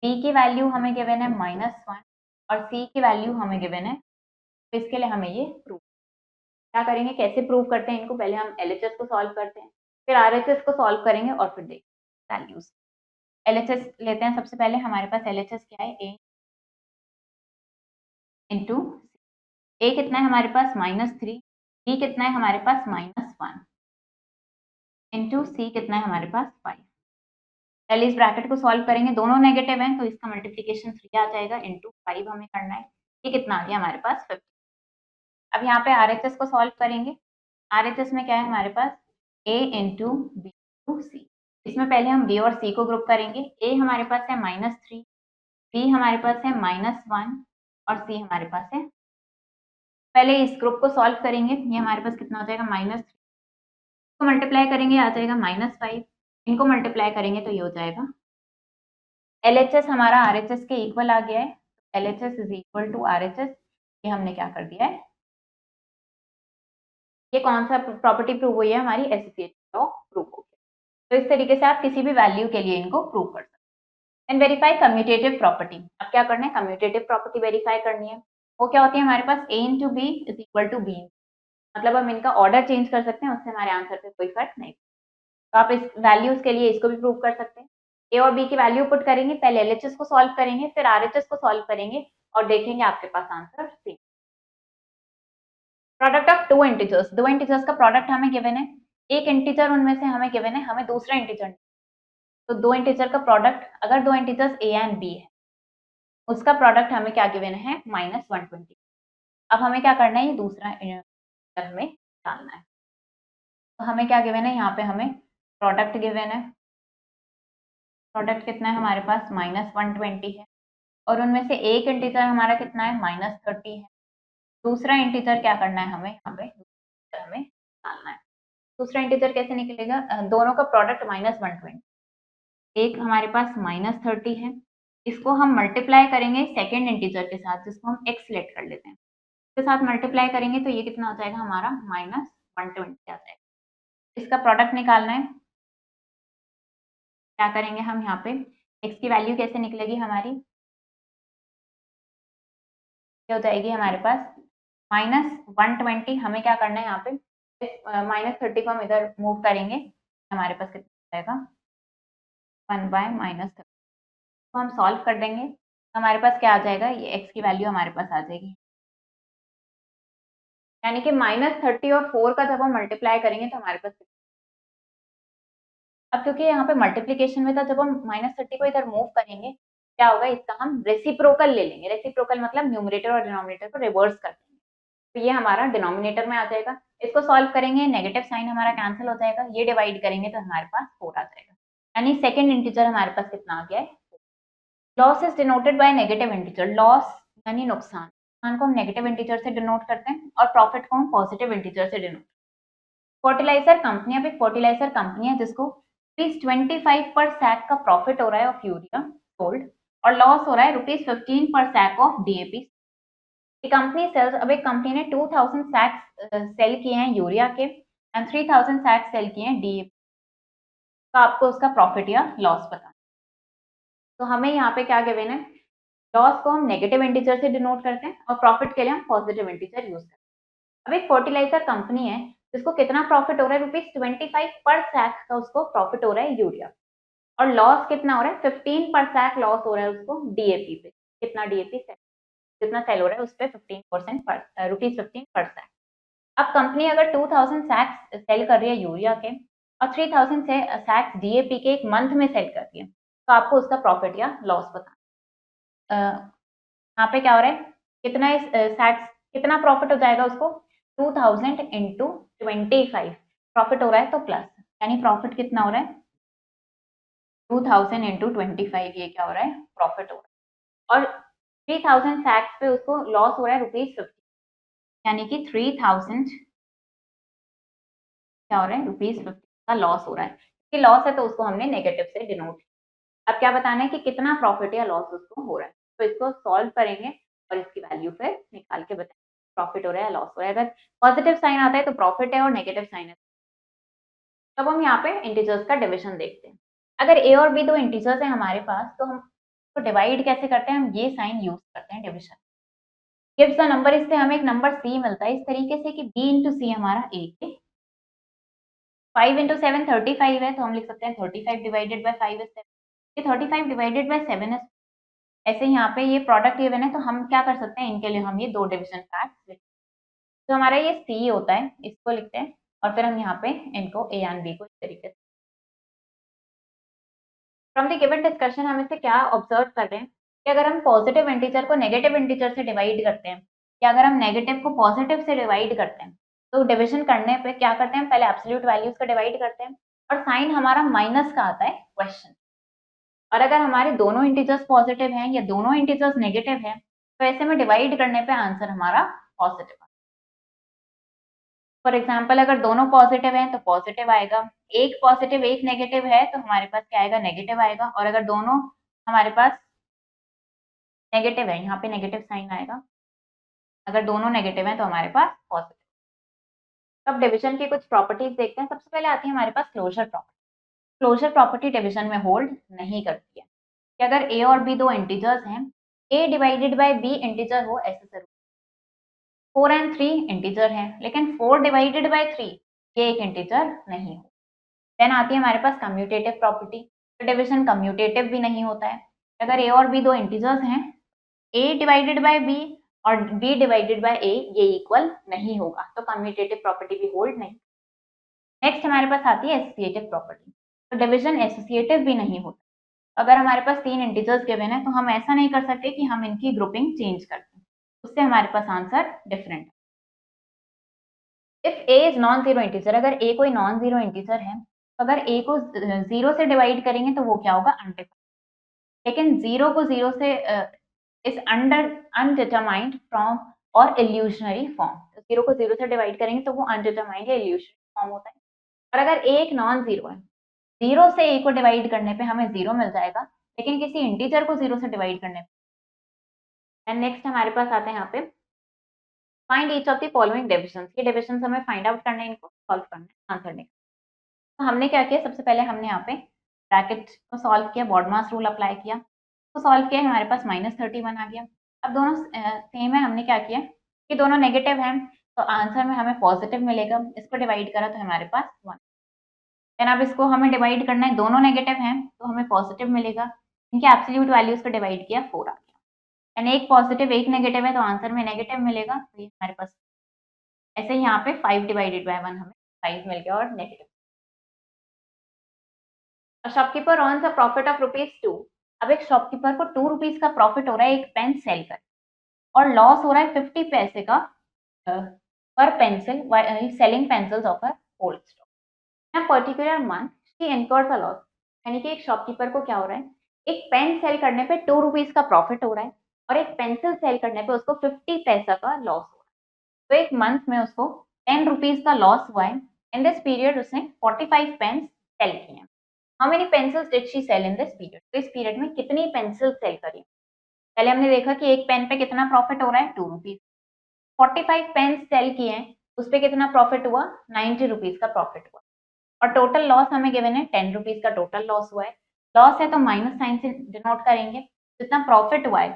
बी की वैल्यू हमें गिवन है -1 और सी की वैल्यू हमें गिवन है। तो इसके लिए हमें ये प्रूव क्या करेंगे, कैसे प्रूव करते हैं इनको, पहले हम एलएचएस को सॉल्व करते हैं, फिर आरएचएस को सॉल्व करेंगे और फिर देखते वैल्यूज। एलएचएस लेते हैं सबसे पहले। हमारे पास एलएचएस क्या है, ए इंटू ए कितना है हमारे पास -3, बी कितना है हमारे पास -1 इंटू सी कितना है हमारे पास 5। पहले इस ब्रैकेट को सॉल्व करेंगे, दोनों नेगेटिव हैं तो इसका मल्टीप्लीकेशन 3 आ जाएगा, इंटू 5 हमें करना है। ये कितना आ गया हमारे पास 50। अब यहाँ पे आरएचएस को सॉल्व करेंगे। आरएचएस में क्या है हमारे पास, ए इंटू बी इंटू सी। इसमें पहले हम बी और सी को ग्रुप करेंगे। ए हमारे पास है -3, बी हमारे पास है -1 और सी हमारे पास है। पहले इस ग्रुप को सॉल्व करेंगे, ये हमारे पास कितना हो जाएगा -3 को मल्टीप्लाई करेंगे आ जाएगा -5, इनको मल्टीप्लाई करेंगे तो ये हो जाएगा। एलएचएस हमारा आरएचएस के इक्वल आ गया है, LHS is equal to RHS. ये हमने क्या कर दिया है, ये कौन सा प्रॉपर्टी प्रूव हुई है, हमारी एसोसिएटिव लॉ प्रूव हो गया। तो इस तरीके से आप किसी भी वैल्यू के लिए इनको प्रूव कर सकते हैं। And verify commutative property. अब क्या करना है, कम्यूटेटिव प्रॉपर्टी वेरीफाई करनी है। वो क्या होती है हमारे पास, A into B is equal to B, मतलब हम इनका ऑर्डर चेंज कर सकते हैं, उससे हमारे आंसर पे कोई फर्क नहीं। तो आप इस वैल्यूज के लिए इसको भी प्रूव कर सकते हैं। ए और बी की वैल्यू पुट करेंगे, पहले एलएचएस को सॉल्व करेंगे, फिर आरएचएस को सॉल्व करेंगे और देखेंगे आपके पास answer same. Product of two integers, दो इंटीजर्स का प्रोडक्ट हमें गिवन है, एक इंटीजर उनमें से हमें गिवन है, हमें दूसरा इंटीजर। तो दो इंटीजर का प्रोडक्ट, अगर दो इंटीजर्स ए एंड बी है, उसका प्रोडक्ट हमें क्या गिवन है, -120। अब हमें क्या करना है, ये दूसरा इंटीजर हमें डालना है। तो हमें क्या गिवन है, यहाँ पे हमें प्रोडक्ट गिवन है। प्रोडक्ट कितना है हमारे पास, -120 है, और उनमें से एक इंटीजर हमारा कितना है, -30 है। दूसरा इंटीजर क्या करना है हमें, यहाँ पे हमें डालना है। दूसरा इंटीजर कैसे निकलेगा, दोनों का प्रोडक्ट -120, एक हमारे पास -30 है, इसको हम मल्टीप्लाई करेंगे सेकेंड इंटीजर के साथ, जिसको हम x सेलेक्ट कर लेते हैं, इसके साथ मल्टीप्लाई करेंगे तो ये कितना हो जाएगा हमारा, -120 आ जाएगा। इसका प्रोडक्ट निकालना है। क्या करेंगे हम, यहाँ पे x की वैल्यू कैसे निकलेगी हमारी, क्या हो जाएगी हमारे पास -120। हमें क्या करना है, यहाँ पे -30 को हम इधर मूव करेंगे, हमारे पास कितना जाएगा 1/-30। तो हम सॉल्व कर देंगे, हमारे पास क्या आ जाएगा, ये x की वैल्यू हमारे पास आ जाएगी, यानी कि -30 और 4 का जब हम मल्टीप्लाई करेंगे तो हमारे पास। अब क्योंकि यहाँ पे मल्टीप्लिकेशन में था, जब हम -30 को इधर मूव करेंगे क्या होगा, इसका हम रेसिप्रोकल ले लेंगे। रेसिप्रोकल मतलब न्यूमरेटर और डिनोमिनेटर को रिवर्स कर देंगे, तो ये हमारा डिनोमिनेटर में आ जाएगा। इसको सॉल्व करेंगे, नेगेटिव साइन हमारा कैंसिल हो जाएगा, ये डिवाइड करेंगे तो हमारे पास 4 आ जाएगा, यानी सेकेंड इंटीजर हमारे पास कितना आ गया है। Loss is denoted by negative integer. Loss यानी नुकसान, नुकसान को हम नेगेटिव इंटीजर से डिनोट करते हैं और प्रॉफिट को हम पॉजिटिव इंटीजर से डिनोट। फर्टिलाइजर कंपनी, अब एक फर्टिलाइजर कंपनी है जिसको ₹25 पर सैक का प्रॉफिट हो रहा है ऑफ यूरिया सोल्ड, और लॉस हो रहा है ₹15 पर sack of DAP. Company sales, अब एक कंपनी ने 2000 सैक्स सेल किए हैं यूरिया के एंड 3000 सैक्स सेल किए हैं डीएपी, तो आपको उसका प्रॉफिट या लॉस पता। तो हमें यहाँ पे क्या गिवन है, लॉस को हम नेगेटिव इंटीजर से डिनोट करते हैं और प्रॉफिट के लिए हम पॉजिटिव इंटीजर यूज करते हैं। अब एक फर्टिलाइजर कंपनी है जिसको कितना प्रॉफिट हो रहा है, ₹25 पर सैक का उसको प्रॉफिट हो रहा है यूरिया, और लॉस कितना हो रहा है, 15 पर सैक लॉस हो रहा है उसको डीएपी पे। कितना डीएपी सेल, जितना सेल हो रहा है उस पर 15% पर ₹15 पर सैक। अब कंपनी अगर 2000 सैक्स सेल कर रही है यूरिया के और 3000 से सैक्स डीएपी के एक मंथ में सेल कर रही है, तो आपको उसका प्रॉफिट या लॉस बताना। यहाँ पे क्या हो रहा है, कितना इस सैक्स कितना प्रॉफिट हो जाएगा उसको, 2000 इंटू 25 प्रॉफिट हो रहा है तो प्लस, यानी प्रॉफिट कितना हो रहा है 2000 इंटू 25 ये क्या हो रहा है, प्रॉफिट हो रहा है। और 3000 सैक्स पे उसको लॉस हो रहा है ₹50, यानी कि 3000 क्या हो रहा है, ₹50 का लॉस हो रहा है। कि लॉस है तो उसको हमने नेगेटिव से डिनोट किया। अब क्या बताना है कि कितना प्रॉफिट या लॉस उसको हो रहा है, तो इसको सॉल्व करेंगे और इसकी वैल्यू फिर निकाल के बताएंगे प्रॉफिट हो रहा है या लॉस हो रहा है। अगर पॉजिटिव साइन आता है तो प्रॉफिट है और नेगेटिव साइन है। तब हम यहाँ पे इंटीजर्स का डिविजन देखते हैं। अगर ए और बी दो इंटीजर्स हैं हमारे पास, तो हम तो डिवाइड कैसे करते हैं, हम ये साइन यूज करते हैं, डिविजन। गिव्स द नंबर, इससे हमें एक नंबर सी मिलता है इस तरीके से कि बी इंटू सी हमारा ए के 5 इंटू 7 35 है, तो हम लिख सकते हैं 35 डिवाइडेड बाय 5 इज 7। ये 35 डिवाइडेड बाय 7 है। ऐसे यहाँ पे ये प्रोडक्ट गिवन है, तो हम क्या कर सकते हैं, इनके लिए हम ये दो डिविजन फैक्ट्स लिखते हैं। तो हमारा ये सी होता है, इसको लिखते हैं और फिर हम यहाँ पे इनको ए एंड बी को इस तरीके से। फ्रॉम द गिवन डिस्कशन हम इससे क्या ऑब्जर्व कर रहे हैं कि अगर हम पॉजिटिव इंटीजर को नेगेटिव इंटीजर से डिवाइड करते हैं, या अगर हम नेगेटिव को पॉजिटिव से डिवाइड करते हैं, तो डिविजन करने पे क्या करते हैं, पहले एब्सोल्यूट वैल्यूज को डिवाइड करते हैं और साइन हमारा माइनस का आता है क्वेश्चन। और अगर हमारे दोनों इंटीजर्स पॉजिटिव हैं या दोनों इंटीजर्स नेगेटिव हैं, तो ऐसे में डिवाइड करने पे आंसर हमारा पॉजिटिव। फॉर एग्जाम्पल अगर दोनों पॉजिटिव हैं तो पॉजिटिव आएगा, एक पॉजिटिव एक नेगेटिव है तो हमारे पास क्या आएगा, नेगेटिव आएगा। और अगर दोनों हमारे पास नेगेटिव है, यहाँ पे नेगेटिव साइन आएगा। अगर दोनों नेगेटिव हैं तो हमारे पास पॉजिटिव। अब डिवीजन की कुछ प्रॉपर्टीज देखते हैं। सबसे पहले आती है हमारे पास closure property. Closure property division में होल्ड नहीं करती है कि अगर ए और बी दो इंटीजर्स हैं, ए डिवाइडेड बाय बी इंटीजर हो, ऐसे जरूर। 4 एंड 3 इंटीजर है, लेकिन 4 डिवाइडेड बाय 3 ये एक इंटीजर नहीं हो। देन आती है हमारे पास कम्यूटेटिव प्रॉपर्टी। तो डिवीजन कम्यूटेटिव भी नहीं होता है। अगर ए और बी दो इंटीजर्स हैं, ए डिवाइडेड बाय बी और बी डिवाइडेड बाय ए ये इक्वल नहीं होगा, तो कम्यूटेटिव प्रॉपर्टी भी होल्ड नहीं। नेक्स्ट हमारे पास आती है एसोसिएटिव प्रॉपर्टी। तो डिवीजन एसोसिएटिव भी नहीं होता। अगर हमारे पास तीन इंटीजर्स गिवन है, तो हम ऐसा नहीं कर सकते कि हम इनकी ग्रुपिंग चेंज कर दें, उससे हमारे पास answer different. If A is non zero integer, अगर ए कोई नॉन जीरो इंटीजर है, तो अगर ए को जीरो से डिवाइड करेंगे तो वो क्या होगा, अनडिफाइंड। लेकिन जीरो को जीरो से इज अंडर अनडिटरमाइंड फ्रॉम और इल्यूशनरी फॉर्म। तो जीरो को जीरो से डिवाइड करेंगे तो वो अनडिटरमाइंड या इल्यूशनरी फॉर्म होता है। और अगर ए एक नॉन जीरो है, जीरो से ए को डिवाइड करने पे हमें जीरो मिल जाएगा, लेकिन किसी इंटीजर को जीरो से डिवाइड करने पे। एंड नेक्स्ट हमारे पास आते हैं यहाँ पे find each of the following divisions. ये डिविजंस हमें फाइंड आउट करने, इनको सॉल्व करना है, आंसर निकालना। तो हमने क्या किया, सबसे पहले हमने यहाँ पे ब्रैकेट को सॉल्व किया, बॉडमास रूल अप्लाई किया, तो सॉल्व किया, हमारे पास -31 आ गया। अब दोनों सेम है, हमने क्या किया कि दोनों नेगेटिव हैं, तो आंसर में हमें पॉजिटिव मिलेगा। इसको डिवाइड करा तो हमारे पास 1। देन अब इसको हमें डिवाइड करना है, दोनों नेगेटिव हैं तो हमें पॉजिटिव मिलेगा। इनके एब्सोल्यूट वैल्यूज को डिवाइड किया, 4 आ गया। एंड एक पॉजिटिव एक नेगेटिव है तो आंसर में नेगेटिव मिलेगा, तो ये हमारे पास ऐसे ही यहाँ पे 5 डिवाइडेड बाय 1 हमें 5 मिल गया और negative. Shopkeeper earns a profit of ₹2। अब एक शॉपकीपर को ₹2 का प्रॉफिट हो रहा है एक पेन सेल कर, और लॉस हो रहा है 50 पैसे का पर pencil selling pencils of a old stock. In particular month she incurs a loss. यानी कि एक शॉपकीपर को क्या हो रहा है, एक पेन सेल करने पे ₹2 का प्रॉफिट हो रहा है और एक पेंसिल सेल करने पे उसको 50 पैसा का लॉस हो रहा है। तो एक मंथ में उसको ₹10 का लॉस हुआ है। इन दिस पीरियड उसने 45 पेन्स सेल किए हैं। How many pencils did she sell in this period. तो इस पीरियड में कितनी पेंसिल सेल करी। पहले हमने देखा कि एक पेन पे कितना प्रॉफिट हो रहा है, ₹2। 45 पेन सेल किए हैं, उस पे कितना प्रॉफिट हुआ, ₹90 का प्रॉफिट हुआ। और टोटल लॉस हमें गिवन है ₹10 का टोटल लॉस हुआ है। लॉस है तो माइनस साइन से डिनोट करेंगे। जितना प्रॉफिट हुआ है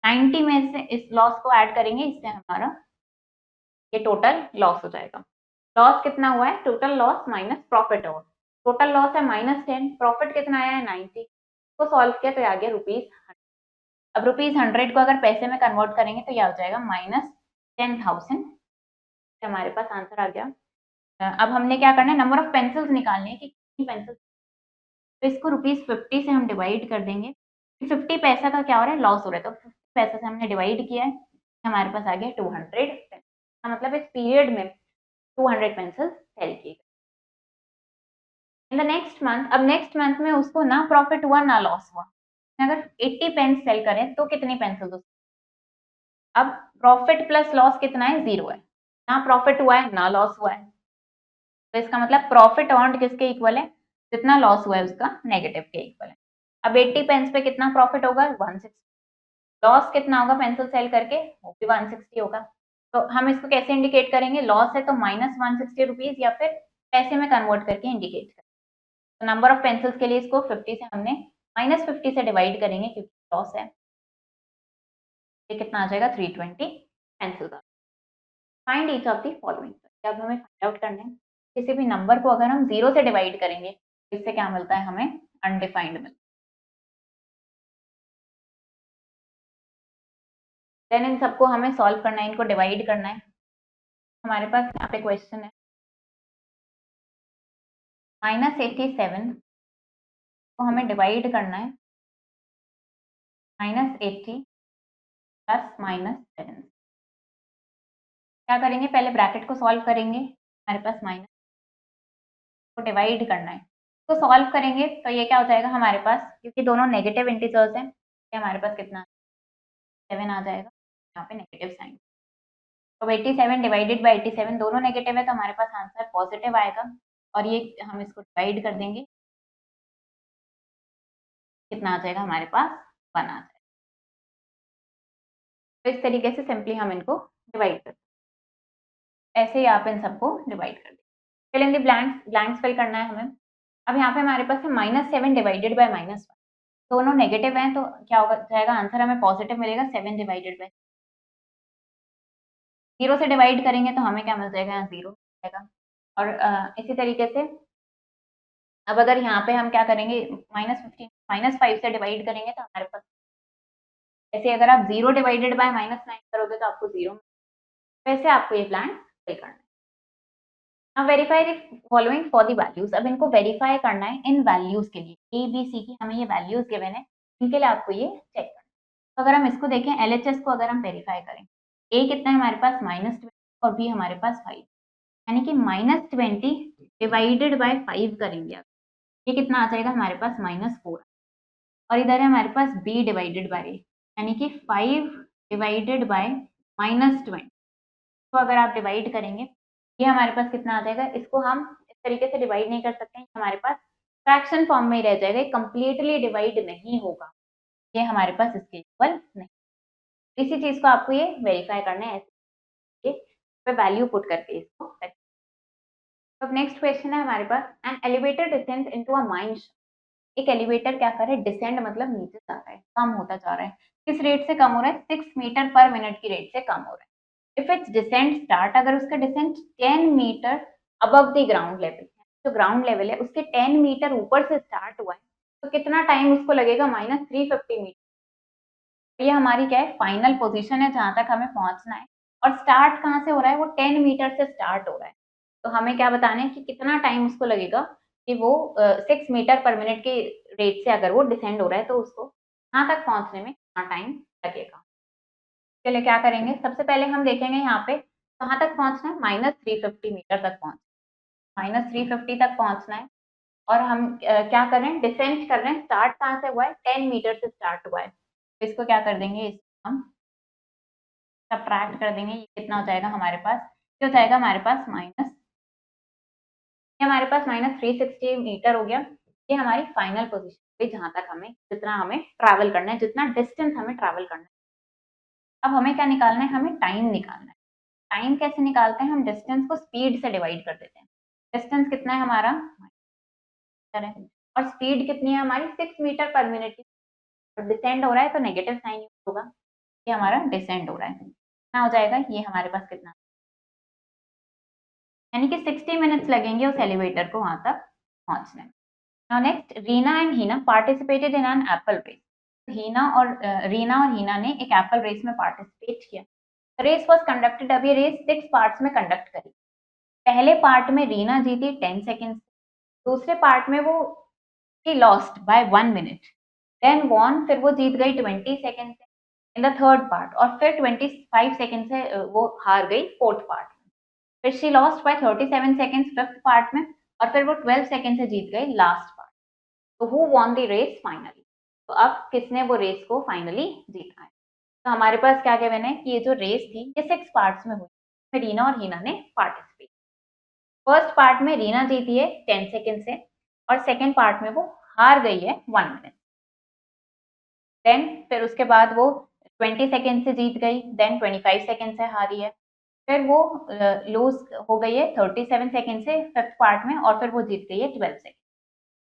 90 में से इस लॉस को ऐड करेंगे, इससे हमारा ये टोटल लॉस हो जाएगा। लॉस कितना हुआ है, टोटल लॉस माइनस प्रॉफिट हो, टोटल लॉस है -10, प्रॉफिट कितना आया है 90, को सॉल्व किया तो आ गया ₹100। अब ₹100 को अगर पैसे में कन्वर्ट करेंगे तो यह हो जाएगा -10,000। हमारे पास आंसर आ गया। अब हमने क्या करना है, नंबर ऑफ पेंसिल्स निकालनी है कि कितनी पेंसिल्स। तो इसको ₹50 से हम डिवाइड कर देंगे। 50 पैसा का क्या हो रहा है, लॉस हो रहा है, तो 50 पैसे से हमने डिवाइड किया है, हमारे पास आ गया 200 मतलब इस पीरियड में 200 पेंसिल्स सेल की। इन द नेक्स्ट मंथ, अब नेक्स्ट मंथ में उसको ना प्रॉफिट हुआ ना लॉस हुआ, अगर 80 पेन्स सेल करें तो कितनी पेंसिल्स होती? अब प्रॉफिट प्लस लॉस कितना है? 0 है, ना प्रॉफिट हुआ है ना लॉस हुआ है, तो इसका मतलब प्रॉफिट अर्न्ड किसके इक्वल है? जितना लॉस हुआ है उसका नेगेटिव के इक्वल है। अब 80 पेन्स पे कितना प्रॉफिट होगा? 160। लॉस कितना होगा पेंसिल सेल करके? वो भी 160 होगा। तो हम इसको कैसे इंडिकेट करेंगे? लॉस है तो -160 रुपीज या फिर पैसे में कन्वर्ट करके इंडिकेट करें। तो नंबर ऑफ पेंसिल्स के लिए इसको 50 से हमने -50 से डिवाइड करेंगे क्योंकि लॉस है। ये कितना आ जाएगा? 320 pencils. Find each of the following. जब हमें फाइंड आउट करना है किसी भी नंबर को अगर हम 0 से डिवाइड करेंगे तो इससे क्या मिलता है? हमें अनडिफाइंड मिलता है। देन इन सबको हमें सॉल्व करना है, इनको डिवाइड करना है। हमारे पास यहाँ पे क्वेश्चन है -87 को हमें डिवाइड करना है -80 प्लस -7। क्या करेंगे? पहले ब्रैकेट को सॉल्व करेंगे, हमारे पास माइनस को डिवाइड करना है, तो सॉल्व करेंगे तो ये क्या हो जाएगा हमारे पास? क्योंकि दोनों नेगेटिव इंटीजर्स हैं, ये हमारे पास कितना 7 आ जाएगा, यहाँ पे नेगेटिव साइन। तो 87 डिवाइडेड बाई 87 दोनों नेगेटिव है तो हमारे पास आंसर पॉजिटिव आएगा, और ये हम इसको डिवाइड कर देंगे, कितना आ जाएगा हमारे पास? 1 आ जाएगा। तो इस तरीके से सिंपली हम इनको डिवाइड कर, ऐसे ही आप इन सबको डिवाइड कर देंगे। Fill in the blanks, blanks fill करना है हमें। अब यहाँ पे हमारे पास है -7 डिवाइडेड बाय -1, दोनों नेगेटिव हैं तो क्या होगा जाएगा आंसर? हमें पॉजिटिव मिलेगा 7 डिवाइडेड बाय 0 से डिवाइड करेंगे तो हमें क्या मिल जाएगा? यहाँ 0 जाएगा। और इसी तरीके से अब अगर यहाँ पे हम क्या करेंगे? -5 से डिवाइड करेंगे तो हमारे पास, ऐसे अगर आप 0 डिवाइडेड बाय -9 करोगे तो आपको 0, वैसे आपको ये प्लान फिल करना है। अब verify the following for the values. अब इनको वेरीफाई करना है इन वैल्यूज के लिए, ए बी सी की हमें ये वैल्यूज गिवन है, इनके लिए आपको ये चेक करना है। तो अगर हम इसको देखें एलएचएस को अगर हम वेरीफाई करें, ए कितना है हमारे पास? -20 और बी हमारे पास 5, यानी कि -20 डिवाइडेड बाय 5 करेंगे आप, ये कितना आ जाएगा हमारे पास? -4। और इधर है हमारे पास b डिवाइडेड बाय, यानी कि 5 डिवाइडेड बाय -20। तो अगर आप डिवाइड करेंगे ये हमारे पास कितना आ जाएगा? इसको हम इस तरीके से डिवाइड नहीं कर सकते, हमारे पास फ्रैक्शन फॉर्म में ही रह जाएगा, कंप्लीटली डिवाइड नहीं होगा, ये हमारे पास इसके इक्वल नहीं। इसी चीज को आपको ये वेरीफाई करना है, ऐसे वैल्यू पुट करके इसको। अब नेक्स्ट क्वेश्चन है हमारे पास, an elevator descends into a mine. एक एलिवेटर क्या कर रहा है? डिसेंड मतलब नीचे जा रहा है, कम होता जा रहा है। किस रेट से कम हो रहा है? 6 मीटर पर मिनट की रेट से कम हो रहा है। इफ इट्स डिसेंट स्टार्ट, अगर उसका descent 10 metre above the ground level, जो ग्राउंड लेवल है उसके 10 मीटर ऊपर से स्टार्ट हुआ है, तो कितना टाइम उसको लगेगा? -350 मीटर। ये हमारी क्या है? फाइनल पोजीशन है जहां तक हमें पहुंचना है, और स्टार्ट कहाँ से हो रहा है? वो 10 मीटर से स्टार्ट हो रहा है, तो हमें क्या बताना है कि कितना टाइम उसको लगेगा कि वो 6 मीटर पर मिनट के रेट से अगर वो डिसेंड हो रहा है तो उसको यहाँ तक पहुंचने में कितना टाइम लगेगा। चलिए क्या करेंगे, सबसे पहले हम देखेंगे यहाँ पे कहाँ तक पहुंचना है? -350 मीटर तक पहुंचना, -350 तक पहुंचना है। और हम क्या कर रहे हैं? डिसेंड कर रहे हैं, स्टार्ट कहाँ से हुआ है? 10 मीटर से स्टार्ट हुआ है, तो इसको क्या कर देंगे? इसको हम सब्ट्रैक्ट कर देंगे, ये कितना हो जाएगा हमारे पास? ये हो जाएगा हमारे पास माइनस, ये हमारे पास -360 मीटर हो गया। ये हमारी फाइनल पोजीशन पे जहां तक हमें, जितना हमें ट्रैवल करना है, जितना डिस्टेंस हमें ट्रैवल करना है। अब हमें क्या निकालना है? हमें टाइम निकालना है। टाइम कैसे निकालते हैं? हम डिस्टेंस को स्पीड से डिवाइड कर देते हैं। डिस्टेंस कितना है हमारा? मीटर है, और स्पीड कितनी है हमारी? 6 मीटर पर मिनट की। तो डिसेंड हो रहा है तो नेगेटिव साइन यूज होगा, ये हमारा डिसेंड हो रहा है, कितना हो जाएगा? ये हमारे पास कितना, यानी कि 60 मिनट्स लगेंगे उस एलिवेटर को वहां तक पहुंचने में। Now next, Reena and Heena participated in an apple race. Reena और हीना ने एक एप्पल रेस में पार्टिसिपेट किया। रेस वॉज कंडक्टेड, अब ये रेस 6 पार्ट्स में कंडक्ट करी। पहले पार्ट में रीना जीती 10 सेकेंड, दूसरे पार्ट में वो she lost by 1 minute, then won, फिर वो जीत गई 20 सेकेंड से इन द थर्ड पार्ट, और फिर 25 सेकेंड से वो हार गई फोर्थ पार्ट में। फिर she lost by 37 seconds fifth part में, और फिर वो 12 सेकेंड से जीत गए लास्ट पार्ट। तो who won the race finally, तो अब किसने वो रेस को फाइनली जीता है। तो हमारे पास क्या गिवन है कि ये जो रेस थी ये 6 पार्ट्स में हुई, इसमें रीना और हीना ने पार्टिसिपेट। फर्स्ट पार्ट में रीना जीती है 10 सेकेंड से और सेकेंड पार्ट में वो हार गई है 1 मिनट। देन फिर उसके बाद वो 20 सेकेंड से जीत गई, देन 25 सेकेंड से हारी है, फिर वो लूज हो गई है 37 सेकेंड से फिफ्थ पार्ट में और फिर वो जीत गई है 12 सेकेंड।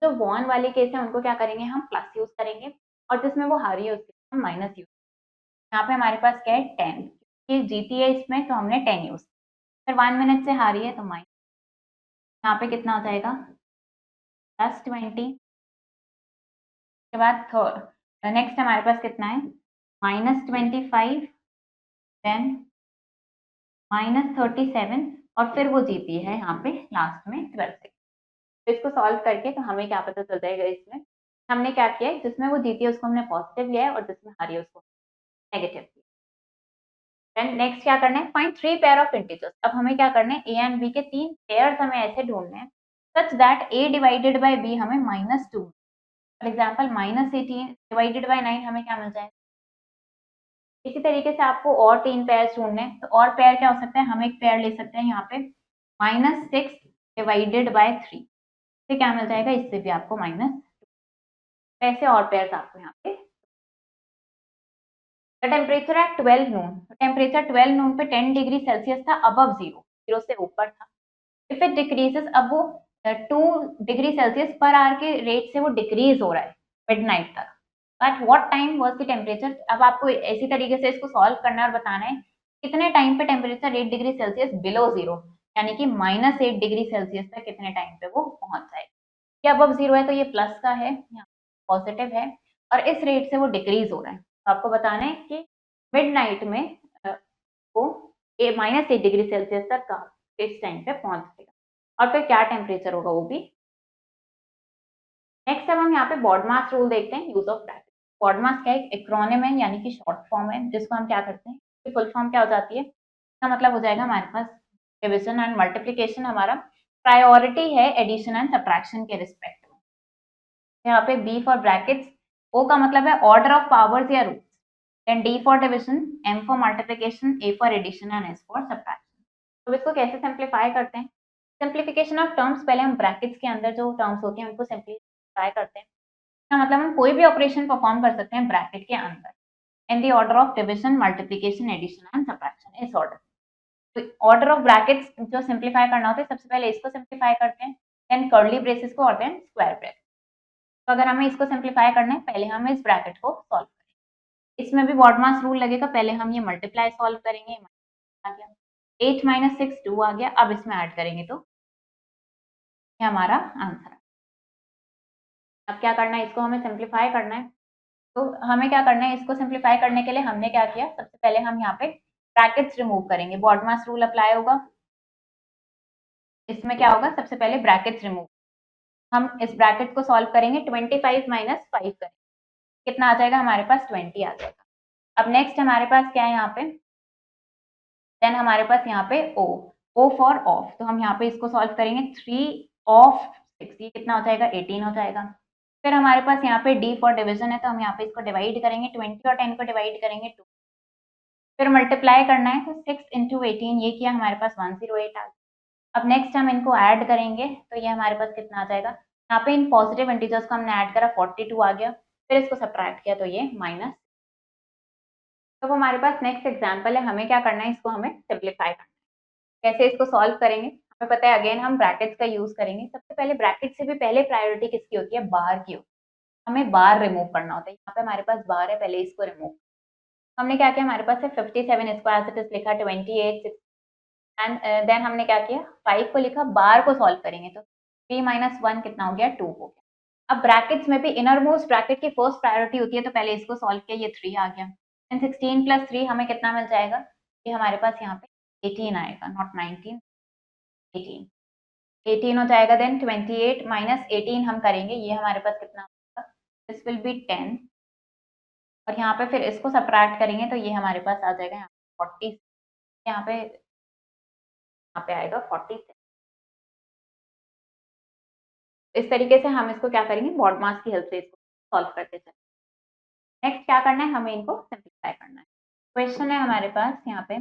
जो वॉन वाले केस है उनको क्या करेंगे हम प्लस यूज करेंगे और जिसमें वो हारी है उसके हम माइनस यूज। यहाँ पे हमारे पास क्या है 10, ये जीती है इसमें तो हमने 10 यूज, फिर 1 मिनट से हारी है तो माइनस, यहाँ पे कितना आ जाएगा +20। उसके बाद नेक्स्ट हमारे पास कितना है -25, देन -37 और फिर वो जीती है यहाँ पे लास्ट में 12 सेकेंड। तो इसको सॉल्व करके तो हमें क्या पता चल जाएगा, इसमें हमने क्या किया है जिसमें वो जीती है उसको हमने पॉजिटिव लिया है और जिसमें हारी है उसको नेगेटिव लिया। देन नेक्स्ट क्या करना है, फाइंड 3 पेयर ऑफ इंटीजर्स। अब हमें क्या करना है ए एंड बी के 3 पेयर्स हमें ऐसे ढूंढने हैं such that a divided by b हमें -2, फॉर एग्जाम्पल -18 डिवाइडेड बाय 9 हमें क्या मिल जाएगा। इसी तरीके से आपको और 3 पेयर ढूंढने हैं, तो और पेयर क्या हो सकता है, हम एक पेयर ले सकते हैं यहाँ पे -6 डिवाइडेड बाय 3, इससे क्या मिल जाएगा, इससे भी आपको माइनस, ऐसे और पेयर आपको यहाँ पे। The temperature at 12 Noon, temperature 12 नून पे 10 डिग्री सेल्सियस था अबव जीरो, जीरो से ऊपर था। इफ इट डिक्रीजेस, अब वो 2 डिग्री सेल्सियस पर आवर के रेट से वो डिक्रीज हो रहा है मिडनाइट तक। But what time was the temperature, अब आपको इसी तरीके से इसको सॉल्व करना है और बताना है कितने टाइम पे temperature 8 degree Celsius below zero, यानी कि -8 डिग्री सेल्सियस तक कितने टाइम पे वो पहुंच जाए। ये अबव जीरो है तो ये प्लस का है, यहाँ पॉजिटिव है और इस रेट से वो डिक्रीज हो रहा है। तो आपको बताना है कि मिडनाइट में वो -8 डिग्री सेल्सियस तक का इस टाइम पे पहुंच जाएगा और फिर क्या टेम्परेचर होगा वो भी। नेक्स्ट अब हम यहाँ पे बॉडमास रूल देखते हैं, यूज ऑफ ब्रैकेट। बॉडमास क्या है, एक्रोनिम है यानी कि शॉर्ट फॉर्म है जिसको हम क्या करते हैं, फुल फॉर्म क्या हो जाती है, इसका मतलब हो जाएगा हमारे पास डिविजन एंड मल्टीप्लीकेशन हमारा प्रायोरिटी है एडिशन एंड सब्ट्रैक्शन के रिस्पेक्ट में। यहाँ पे बी फॉर ब्रैकेट्स, ओ का मतलब है ऑर्डर ऑफ पावर्स या roots, then D for division, M for multiplication, A for addition and S for subtraction. तो इसको कैसे सिंप्लीफाई करते हैं, सिंप्लीफिकेशन ऑफ टर्म्स, पहले हम ब्रैकेट्स के अंदर जो टर्म्स होते हैं उनको सिंप्लीफाई करते हैं। इसका मतलब हम कोई भी ऑपरेशन परफॉर्म कर सकते हैं ब्रैकेट के अंदर in the order of division, multiplication, addition and subtraction, इस ऑर्डर। तो ऑर्डर ऑफ ब्रैकेट्स जो सिंप्लीफाई करना होता है सबसे पहले इसको सिंप्लीफाई करते हैं, देन कर्ली ब्रेसेस को और देन स्क्वायर ब्रैकेट। तो अगर हमें इसको सिंप्लीफाई करना है पहले हम इस ब्रैकेट को सॉल्व करें, इसमें भी बॉडमास रूल लगेगा, पहले हम ये मल्टीप्लाई सॉल्व करेंगे, आ गया 8 - 6 2 आ गया, अब इसमें ऐड करेंगे तो ये हमारा आंसर है। अब क्या करना है, इसको हमें सिंप्लीफाई करना है, तो हमें क्या करना है, इसको सिंप्लीफाई करने के लिए हमने क्या किया, सबसे पहले हम यहाँ पे ब्रैकेट्स रिमूव करेंगे, बॉडमास रूल अप्लाई होगा, इसमें क्या होगा, सबसे पहले ब्रैकेट्स रिमूव, हम इस ब्रैकेट को सॉल्व करेंगे, 25 - 5 करेंगे, कितना आ जाएगा हमारे पास 20 आ जाएगा। अब नेक्स्ट हमारे पास क्या है यहाँ पे, देन हमारे पास यहाँ पे ओ फॉर ऑफ, तो हम यहाँ पे इसको सॉल्व करेंगे 3 ऑफ 6, ये कितना हो जाएगा 18 हो जाएगा। फिर हमारे पास यहाँ पे डी फॉर डिवीजन है, तो हम यहाँ पे इसको डिवाइड करेंगे, 20 और 10 को डिवाइड करेंगे 2, फिर मल्टीप्लाई करना है तो 6 × 18, ये किया हमारे पास 108 आ गया। अब नेक्स्ट हम इनको ऐड करेंगे तो ये हमारे पास कितना आ जाएगा, यहाँ पे इन पॉजिटिव इंटीजर्स को हमने ऐड करा 42 आ गया, फिर इसको सब्ट्रैक्ट किया तो ये माइनस। तो वो हमारे पास नेक्स्ट एग्जाम्पल है, हमें क्या करना है, इसको हमें सिंप्लीफाई करना है। कैसे इसको सॉल्व करेंगे, हमें पता है अगेन हम ब्रैकेट्स का यूज करेंगे, सबसे पहले ब्रैकेट से भी पहले प्रायोरिटी किसकी होती है, बार की होती है, हमें बार रिमूव करना होता है। यहाँ पे हमारे पास बार है, पहले इसको रिमूव, हमने क्या किया, हमारे पास है 57, इसको एज इट इज लिखा 28 एंड देन हमने क्या किया 5 को लिखा, बार को सॉल्व करेंगे तो 3 - 1 कितना हो गया 2 हो गया। अब ब्रैकेट्स में भी इनर मोस्ट ब्रैकेट की फर्स्ट प्रायोरिटी होती है, तो पहले इसको सॉल्व किया, ये 3 आ गया, एंड 16 + 3 हमें कितना मिल जाएगा, ये हमारे पास यहाँ पे 18 आएगा, नॉट 19, 18, 18 हो जाएगा। देन 28 - 18 हम करेंगे, ये हमारे पास कितना होगा, दिस विल बी 10, और यहाँ पे फिर इसको सब्ट्रैक्ट करेंगे तो ये हमारे पास आ जाएगा यहाँ 40, यहाँ पे आएगा 40। इस तरीके से हम इसको क्या करेंगे, BODMAS की हेल्प से इसको सॉल्व करते चलेंगे। नेक्स्ट क्या करना है, हमें इनको सिंप्लीफाई करना है। क्वेश्चन है हमारे पास यहाँ पे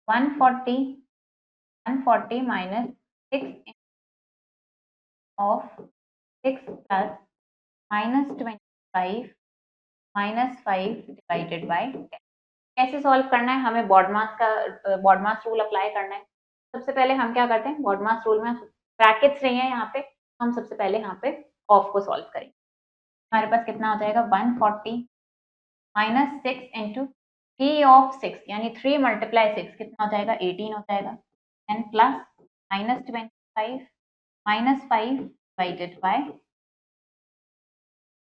140 minus 6 of 6 plus -25 -5 divided by 10। कैसे सॉल्व करना है, हमें BODMAS रूल अप्लाई करना है। सबसे पहले हम क्या करते हैं, BODMAS रूल में ब्रैकेट्स रही है यहाँ पे, हम सबसे पहले यहाँ पे ऑफ को सॉल्व करेंगे। हमारे पास कितना हो जाएगा, 140 माइनस 6 इंटू 3 ऑफ 6 यानी 3 मल्टीप्लाई 6 कितना हो जाएगा, 18 हो जाएगा, एंड प्लस -25 -5 डिवाइडेड बाय।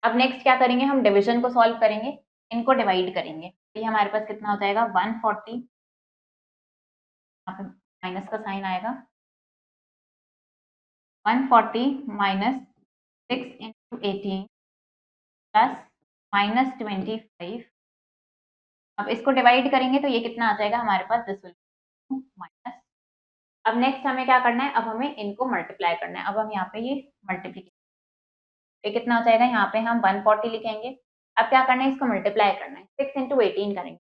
अब नेक्स्ट क्या करेंगे, हम डिवीजन को सॉल्व करेंगे, इनको डिवाइड करेंगे। तो ये हमारे पास कितना हो जाएगा, 140, यहाँ पे माइनस का साइन आएगा, 140 माइनस 6 इंटू 18 प्लस -25। अब इसको डिवाइड करेंगे तो ये कितना आ जाएगा हमारे पास, दिस विल माइनस। अब नेक्स्ट हमें क्या करना है, अब हमें इनको मल्टीप्लाई करना है। अब हम यहाँ पे ये मल्टीप्लीकेशन, ये कितना हो जाएगा, यहाँ पे हम 140 लिखेंगे। अब क्या करना है, इसको मल्टीप्लाई करना है, 6 इंटू 18 करेंगे।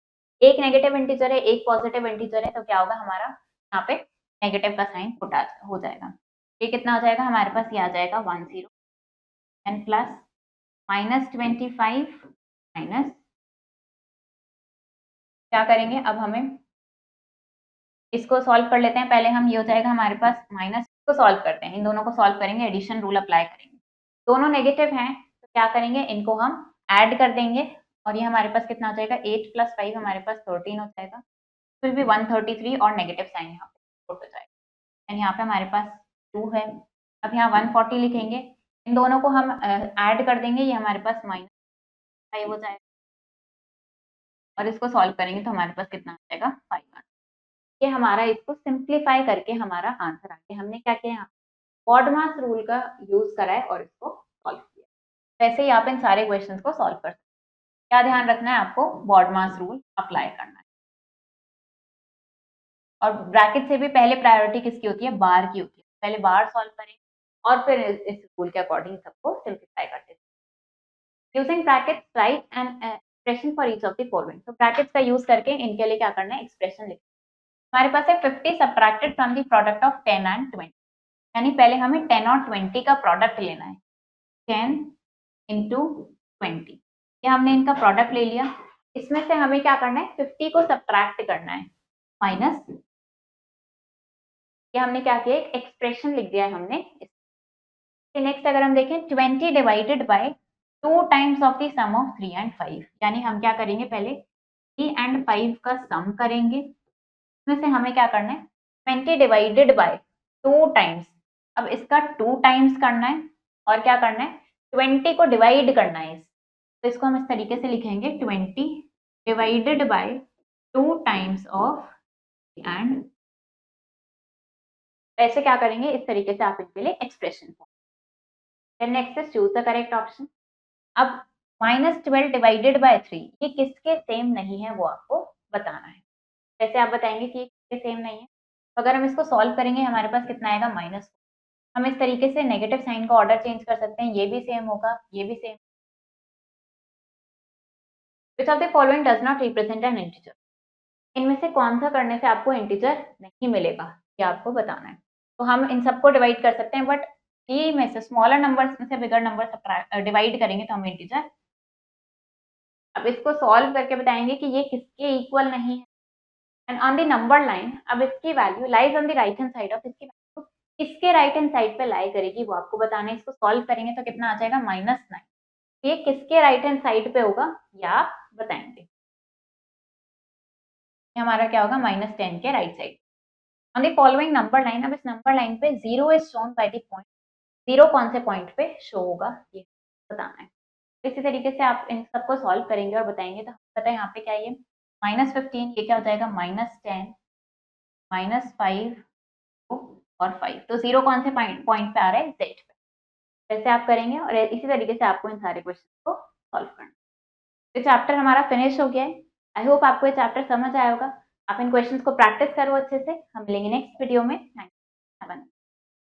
एक नेगेटिव इंटीजर है, एक पॉजिटिव इंटीजर है, तो क्या होगा हमारा यहाँ पे नेगेटिव का साइन पुट हो जाएगा। ये कितना हो जाएगा हमारे पास, ये आ जाएगा 10 एंड प्लस -25 माइनस, क्या करेंगे, अब हमें इसको सॉल्व कर लेते हैं। पहले हम, ये हो जाएगा हमारे पास माइनस को सॉल्व करते हैं, इन दोनों को सॉल्व करेंगे, एडिशन रूल अप्लाई करेंगे। दोनों नेगेटिव हैं तो क्या करेंगे, इनको हम ऐड कर देंगे, और ये हमारे पास कितना हो जाएगा, 8 प्लस 5 हमारे पास 13 हो जाएगा। फिर भी 133 और नेगेटिव साइन यहाँ पे पुट हो जाएगा, एंड यहाँ पे हमारे पास 2 है। अब यहाँ 140 लिखेंगे, इन दोनों को हम ऐड कर देंगे, ये हमारे पास -5 हो जाएगा, और इसको सॉल्व करेंगे तो हमारे पास कितना आ जाएगा, 5। ये हमारा, इसको सिंप्लीफाई करके हमारा आंसर आ गया। हमने क्या किया, यहाँ BODMAS रूल का यूज करा है और इसको सॉल्व किया। वैसे ही आप इन सारे क्वेश्चंस को सॉल्व कर सकते हैं। क्या ध्यान रखना है आपको, BODMAS रूल अप्लाई करना है। और ब्रैकेट से भी पहले प्रायोरिटी किसकी होती है, बार की होती है। पहले बार सॉल्व करें और फिर इस रूल के अकॉर्डिंग सबको सिंप्लीफाई करते हैं। Using brackets right and expression for each of the following. तो ब्रैकेट्स का यूज करके इनके लिए क्या करना है, एक्सप्रेशन लिखना है। हमारे पास है 50 subtracted from the product of 10 and 20, यानी पहले हमें 10 और 20 का प्रोडक्ट लेना है। 10 इंटू 20, ये हमने इनका प्रोडक्ट ले लिया। इसमें से हमें क्या करना है, 50 को सब्ट्रैक्ट करना है, माइनस, ये हमने क्या किया, एक एक्सप्रेशन लिख दिया है हमने। नेक्स्ट अगर हम देखें, 20 divided by 2 times of the sum of 3 and 5, यानी हम क्या करेंगे, पहले 3 एंड 5 का सम करेंगे। इसमें से हमें क्या करना है, 20 डिवाइडेड बाय 2 टाइम्स, अब इसका 2 टाइम्स करना है, और क्या करना है, 20 को डिवाइड करना है। तो इसको हम इस तरीके से लिखेंगे, 20 divided by 2 times of and, ऐसे क्या करेंगे, इस तरीके से आप इनके लिए expression. Then next is choose the correct option. अब -12 डिवाइडेड बाय 3, ये किसके सेम नहीं है वो आपको बताना है। जैसे आप बताएंगे कि किसके सेम नहीं है, तो अगर हम इसको सॉल्व करेंगे हमारे पास कितना आएगा, -4। हम इस तरीके से नेगेटिव साइन का ऑर्डर चेंज कर सकते हैं, ये भी सेम होगा, ये भी same. Which of the following does not represent N integer, इनमें से कौन सा करने से आपको इंटीजर नहीं मिलेगा, ये आपको बताना है। तो हम इन सबको डिवाइड कर सकते हैं, बट ये में से स्मॉलर नंबर्स में से बिगर नंबर डिवाइड करेंगे तो हम इंटीजर। अब इसको सॉल्व करके बताएंगे कि ये किसके इक्वल नहीं है, and on the number line, अब इसकी value lies on the right hand side of, इसकी वैल्यू किसके राइट हैंड साइड पे लाई करेगी वो आपको बताना है। इसको सॉल्व करेंगे तो कितना आ जाएगा, -9, ये किसके राइट हैंड साइड पे होगा या आप बताएंगे। ये हमारा क्या होगा, -10 के right side. On the following number line, अब इस नंबर लाइन पे 0 is shown by the point, 0 कौन से पॉइंट पे शो होगा ये बताना है। इसी तरीके से आप इन सबको सॉल्व करेंगे और बताएंगे। तो पता है यहाँ पे क्या है, -15, ये क्या हो जाएगा, -10 -5 और 5, तो 0 कौन से पॉइंट पे आ रहा है, Z पे। वैसे आप करेंगे और इसी तरीके से आपको इन सारे क्वेश्चन को सॉल्व करना है। तो चैप्टर हमारा फिनिश हो गया है। आई होप आपको ये चैप्टर समझ आया होगा। आप इन क्वेश्चंस को प्रैक्टिस करो अच्छे से। हम मिलेंगे नेक्स्ट वीडियो में। Thank you.